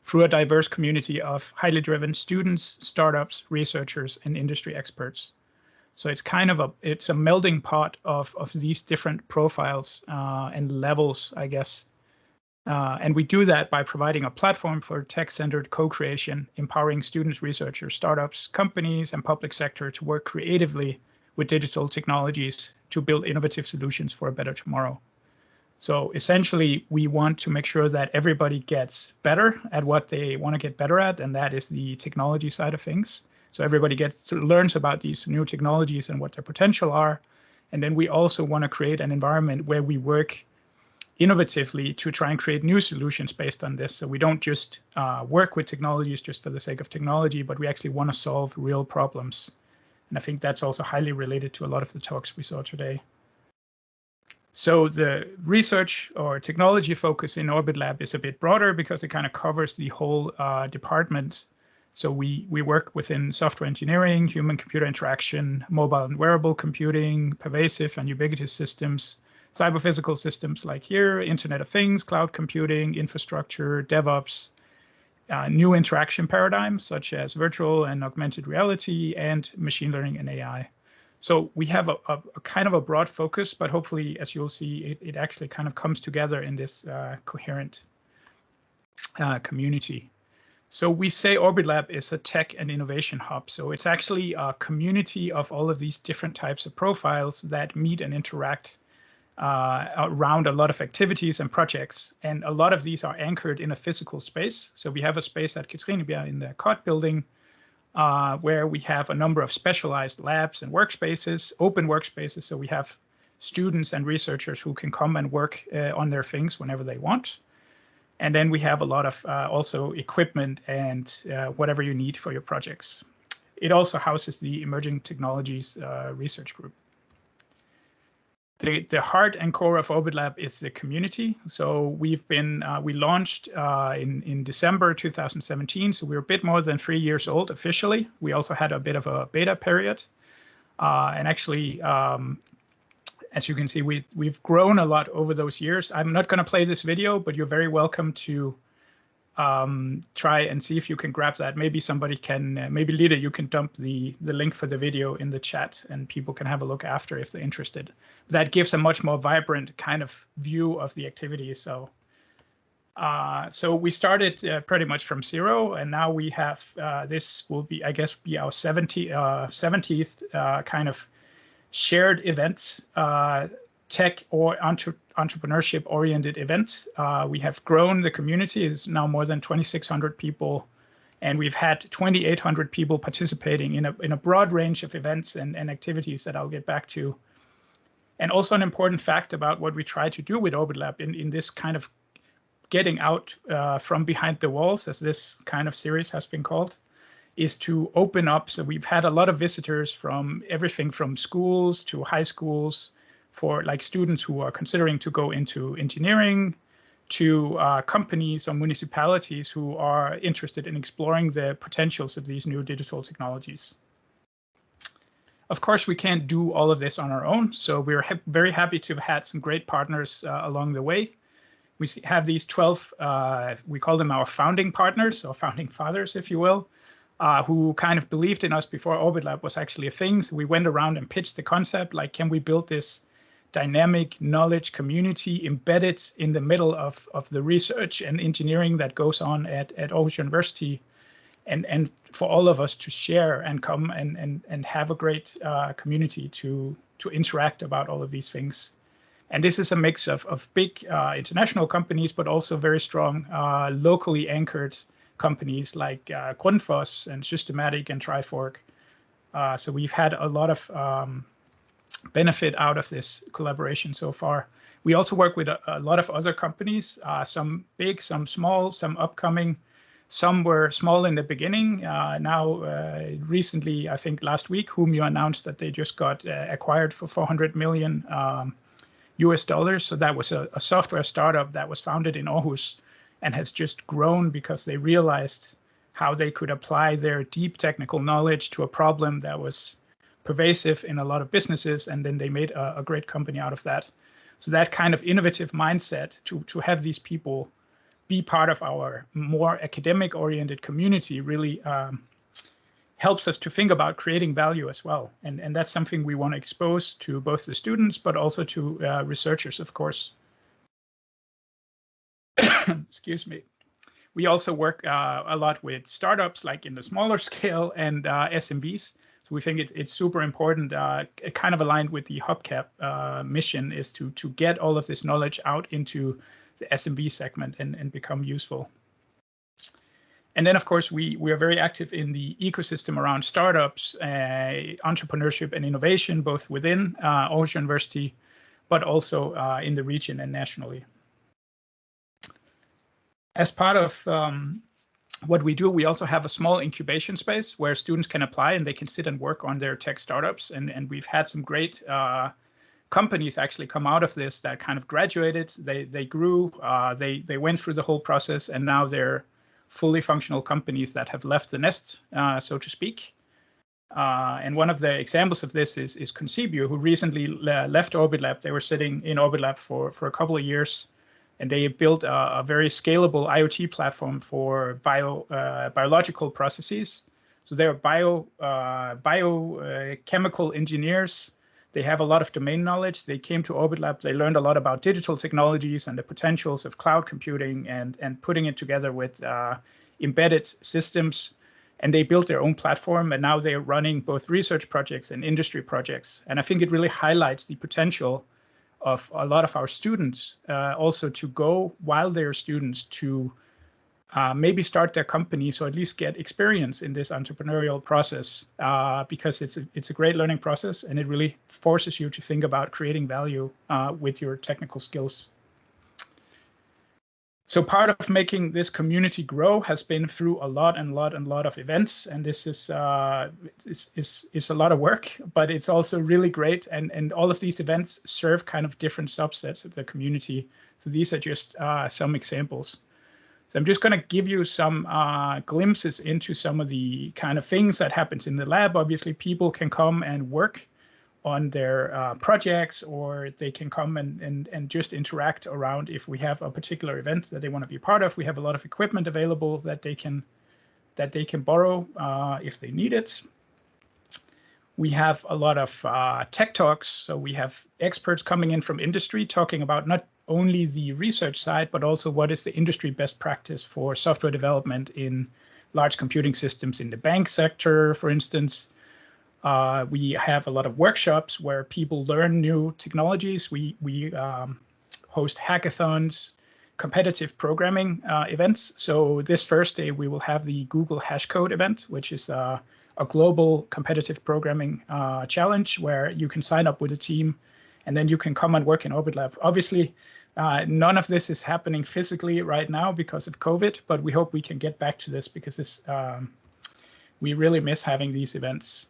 Speaker 9: through a diverse community of highly driven students, startups, researchers, and industry experts. So it's kind of a melding pot of these different profiles and levels, I guess. And we do that by providing a platform for tech-centered co-creation, empowering students, researchers, startups, companies, and public sector to work creatively with digital technologies to build innovative solutions for a better tomorrow. So essentially, we want to make sure that everybody gets better at what they want to get better at, and that is the technology side of things. So everybody learns about these new technologies and what their potential are. And then we also want to create an environment where we work innovatively to try and create new solutions based on this. So we don't just work with technologies just for the sake of technology, but we actually want to solve real problems. And I think that's also highly related to a lot of the talks we saw today. So the research or technology focus in Orbit Lab is a bit broader because it kind of covers the whole department. So we work within software engineering, human-computer interaction, mobile and wearable computing, pervasive and ubiquitous systems, cyber-physical systems like here, Internet of Things, cloud computing, infrastructure, DevOps, new interaction paradigms such as virtual and augmented reality, and machine learning and AI. So we have a kind of a broad focus, but hopefully, as you'll see, it actually kind of comes together in this coherent community. So we say Orbit Lab is a tech and innovation hub. So it's actually a community of all of these different types of profiles that meet and interact around a lot of activities and projects. And a lot of these are anchored in a physical space. So we have a space at Katrinebjerg in the COT building, where we have a number of specialized labs and workspaces, open workspaces. So we have students and researchers who can come and work on their things whenever they want. And then we have a lot of also equipment and whatever you need for your projects. It also houses the Emerging Technologies Research Group. The heart and core of Orbit Lab is the community. So we launched in December 2017. So we're a bit more than 3 years old officially. We also had a bit of a beta period. And actually, as you can see, we've grown a lot over those years. I'm not going to play this video, but you're very welcome to try and see if you can grab that. Maybe somebody can, maybe Lida, you can dump the link for the video in the chat and people can have a look after if they're interested. That gives a much more vibrant kind of view of the activity. So we started pretty much from zero, and now we have, this will be, I guess, be our 70th kind of shared event, tech or entrepreneurship oriented event. We have grown the community. It's now more than 2,600 people, and we've had 2,800 people participating in a broad range of events and activities that I'll get back to. And also an important fact about what we try to do with Orbit Lab in this kind of getting out from behind the walls, as this kind of series has been called, is to open up. So we've had a lot of visitors from everything from schools to high schools, for like students who are considering to go into engineering, to companies or municipalities who are interested in exploring the potentials of these new digital technologies. Of course, we can't do all of this on our own, so we're very happy to have had some great partners along the way. We have these 12, we call them our founding partners, or founding fathers, if you will, who kind of believed in us before Orbit Lab was actually a thing. So we went around and pitched the concept, like, can we build this dynamic knowledge community embedded in the middle of the research and engineering that goes on at Aarhus University, and for all of us to share and come and have a great community to interact about all of these things. And this is a mix of big international companies, but also very strong locally anchored companies like Grundfos and Systematic and Trifork. So we've had a lot of benefit out of this collaboration so far. We also work with a lot of other companies, some big, some small, some upcoming. Some were small in the beginning. Now, recently, I think last week, Humio announced that they just got acquired for $400 million US dollars. So that was a software startup that was founded in Aarhus and has just grown because they realized how they could apply their deep technical knowledge to a problem that was pervasive in a lot of businesses, and then they made a great company out of that. So that kind of innovative mindset to have these people be part of our more academic-oriented community really helps us to think about creating value as well. And that's something we want to expose to both the students, but also to researchers, of course. Excuse me. We also work a lot with startups, like in the smaller scale, and SMBs. So we think it's super important, kind of aligned with the HUBCAP mission, is to get all of this knowledge out into the SMB segment and become useful. And then, of course, we are very active in the ecosystem around startups, entrepreneurship and innovation, both within Aarhus University, but also in the region and nationally. As part of what we do, we also have a small incubation space where students can apply and they can sit and work on their tech startups. And we've had some great companies actually come out of this that kind of graduated. They grew, they went through the whole process, and now they're fully functional companies that have left the nest, so to speak. And one of the examples of this is Cinzia, who recently left Orbit Lab. They were sitting in Orbit Lab for a couple of years, and they built a very scalable IoT platform for biological processes. So they're biochemical engineers. They have a lot of domain knowledge. They came to Orbit Lab. They learned a lot about digital technologies and the potentials of cloud computing and putting it together with embedded systems. And they built their own platform, and now they are running both research projects and industry projects. And I think it really highlights the potential of a lot of our students also to go, while they're students, to maybe start their companies or at least get experience in this entrepreneurial process, because it's a great learning process, and it really forces you to think about creating value with your technical skills. So part of making this community grow has been through a lot of events, and this is a lot of work, but it's also really great. And all of these events serve kind of different subsets of the community. So these are just some examples. So I'm just going to give you some glimpses into some of the kind of things that happens in the lab. Obviously, people can come and work on their projects, or they can come and just interact around. If we have a particular event that they want to be part of, we have a lot of equipment available that they can borrow if they need it. We have a lot of tech talks. So we have experts coming in from industry talking about not only the research side, but also what is the industry best practice for software development in large computing systems in the bank sector, for instance. We have a lot of workshops where people learn new technologies. We host hackathons, competitive programming events. So this Thursday, we will have the Google Hashcode event, which is a global competitive programming challenge where you can sign up with a team, and then you can come and work in Orbit Lab. Obviously, none of this is happening physically right now because of COVID, but we hope we can get back to this because we really miss having these events.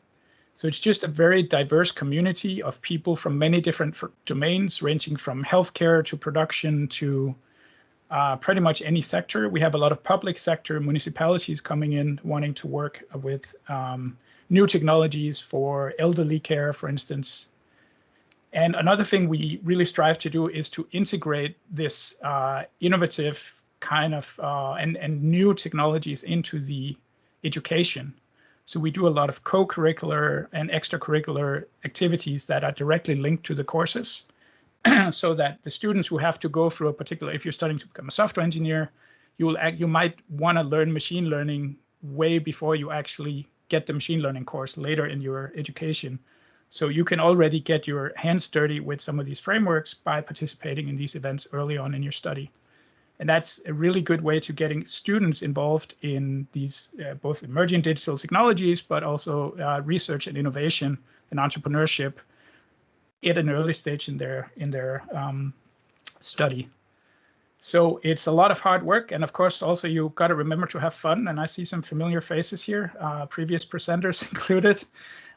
Speaker 9: So it's just a very diverse community of people from many different domains, ranging from healthcare to production to pretty much any sector. We have a lot of public sector municipalities coming in wanting to work with new technologies for elderly care, for instance. And another thing we really strive to do is to integrate this innovative kind of and new technologies into the education. So we do a lot of co-curricular and extracurricular activities that are directly linked to the courses, so that the students who have to go through a particular, if you're studying to become a software engineer, you might want to learn machine learning way before you actually get the machine learning course later in your education. So you can already get your hands dirty with some of these frameworks by participating in these events early on in your study. And that's a really good way to getting students involved in these both emerging digital technologies, but also research and innovation and entrepreneurship at an early stage in their study. So it's a lot of hard work, and of course also you got to remember to have fun. And I see some familiar faces here, previous presenters included.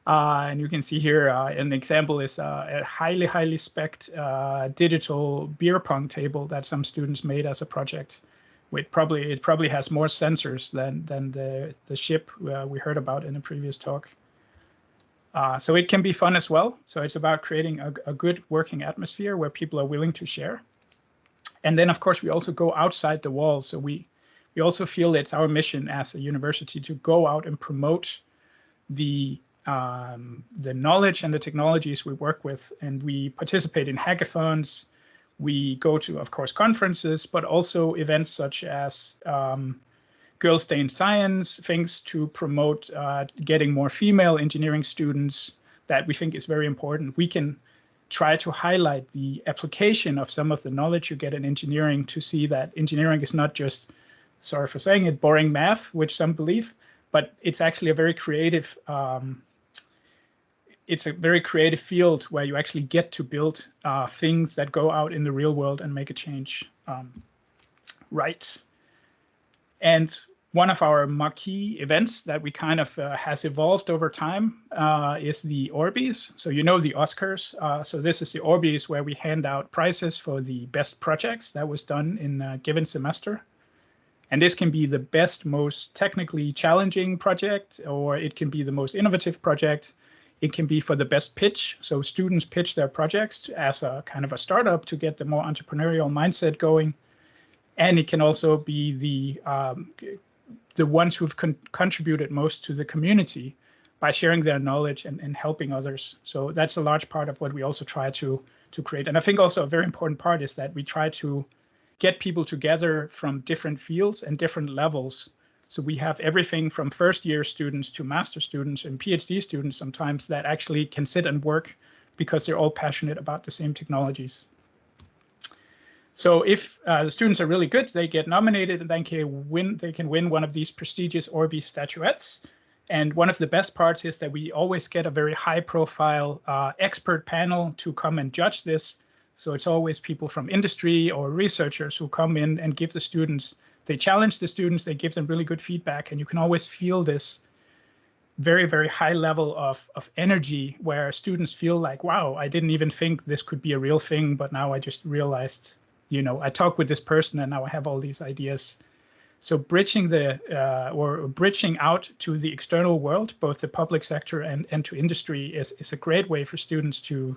Speaker 9: And you can see here an example is a highly spec'd digital beer pong table that some students made as a project. It probably has more sensors than the ship we heard about in the previous talk. So it can be fun as well. So it's about creating a good working atmosphere where people are willing to share. And then of course we also go outside the walls. So we also feel it's our mission as a university to go out and promote the knowledge and the technologies we work with, and we participate in hackathons. We go to, of course, conferences, but also events such as Girls Day in Science, things to promote getting more female engineering students that we think is very important. We can try to highlight the application of some of the knowledge you get in engineering to see that engineering is not just, sorry for saying it, boring math, which some believe, but it's actually a very creative field where you actually get to build things that go out in the real world and make a change. Right. And one of our marquee events that we kind of has evolved over time is the Orbeez. So you know the Oscars. So this is the Orbeez where we hand out prizes for the best projects that was done in a given semester. And this can be the best, most technically challenging project, or it can be the most innovative project. It can be for the best pitch. So students pitch their projects as a kind of a startup to get the more entrepreneurial mindset going. And it can also be the ones who've contributed most to the community by sharing their knowledge and helping others. So that's a large part of what we also try to create. And I think also a very important part is that we try to get people together from different fields and different levels. So we have everything from first-year students to master students and PhD students sometimes that actually can sit and work because they're all passionate about the same technologies. So if the students are really good, they get nominated and then they can win one of these prestigious Orbeez statuettes. And one of the best parts is that we always get a very high-profile expert panel to come and judge this. So it's always people from industry or researchers who come in and give the students, they challenge the students, they give them really good feedback, and you can always feel this very, very high level of energy where students feel like, wow, I didn't even think this could be a real thing, but now I just realized, you know, I talked with this person and now I have all these ideas. So bridging bridging out to the external world, both the public sector and to industry is a great way for students to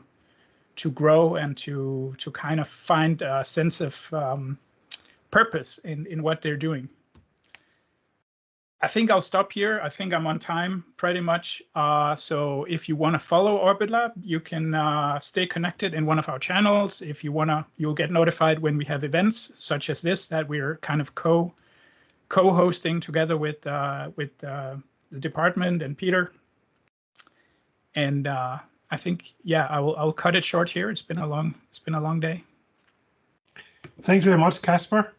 Speaker 9: grow and to kind of find a sense of purpose in what they're doing. I think I'll stop here. I think I'm on time pretty much. So if you want to follow Orbit Lab, you can stay connected in one of our channels. If you want to, you'll get notified when we have events such as this that we're kind of co-hosting together with the department and Peter. And I think, yeah, I'll cut it short here. It's been a long day.
Speaker 1: Thanks very much, Casper.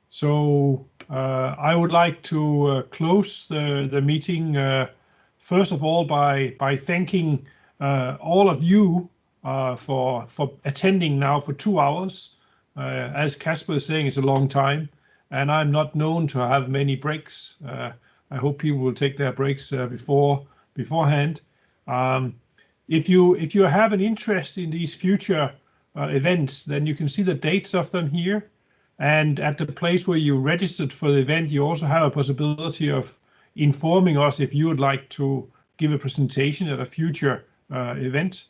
Speaker 1: So I would like to close the meeting first of all by thanking all of you for attending now for 2 hours. As Casper is saying, it's a long time, and I'm not known to have many breaks. I hope people will take their breaks beforehand. If you have an interest in these future events, then you can see the dates of them here. And at the place where you registered for the event, you also have a possibility of informing us if you would like to give a presentation at a future event.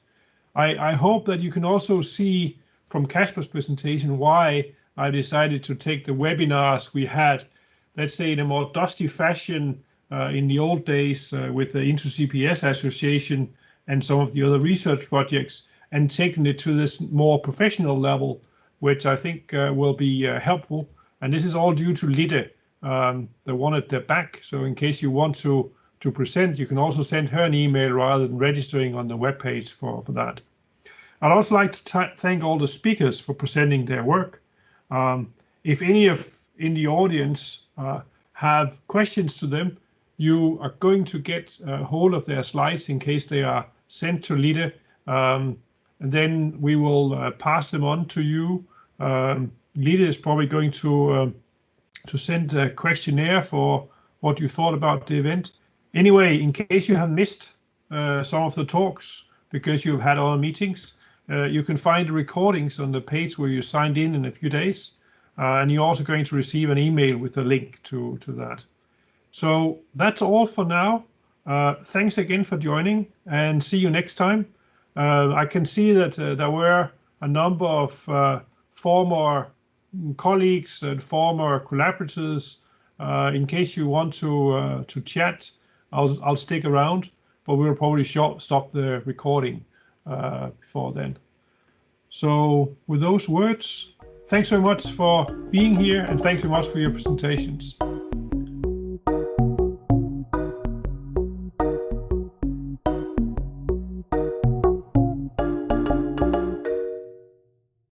Speaker 1: I hope that you can also see from Casper's presentation why I decided to take the webinars we had, let's say in a more dusty fashion in the old days with the Inter-CPS Association and some of the other research projects, and taken it to this more professional level, which I think will be helpful. And this is all due to Lide, the one at the back. So in case you want to present, you can also send her an email rather than registering on the webpage for that. I'd also like to thank all the speakers for presenting their work. If any in the audience have questions to them, you are going to get hold of their slides in case they are sent to Lide. And then we will pass them on to you. Lide is probably going to send a questionnaire for what you thought about the event. Anyway, in case you have missed some of the talks because you've had other meetings, you can find the recordings on the page where you signed in a few days. And you're also going to receive an email with a link to that. So that's all for now. Thanks again for joining, and see you next time. I can see that there were a number of former colleagues and former collaborators. In case you want to chat, I'll stick around, but we'll probably stop the recording before then. So with those words, thanks so much for being here, and thanks so much for your presentations.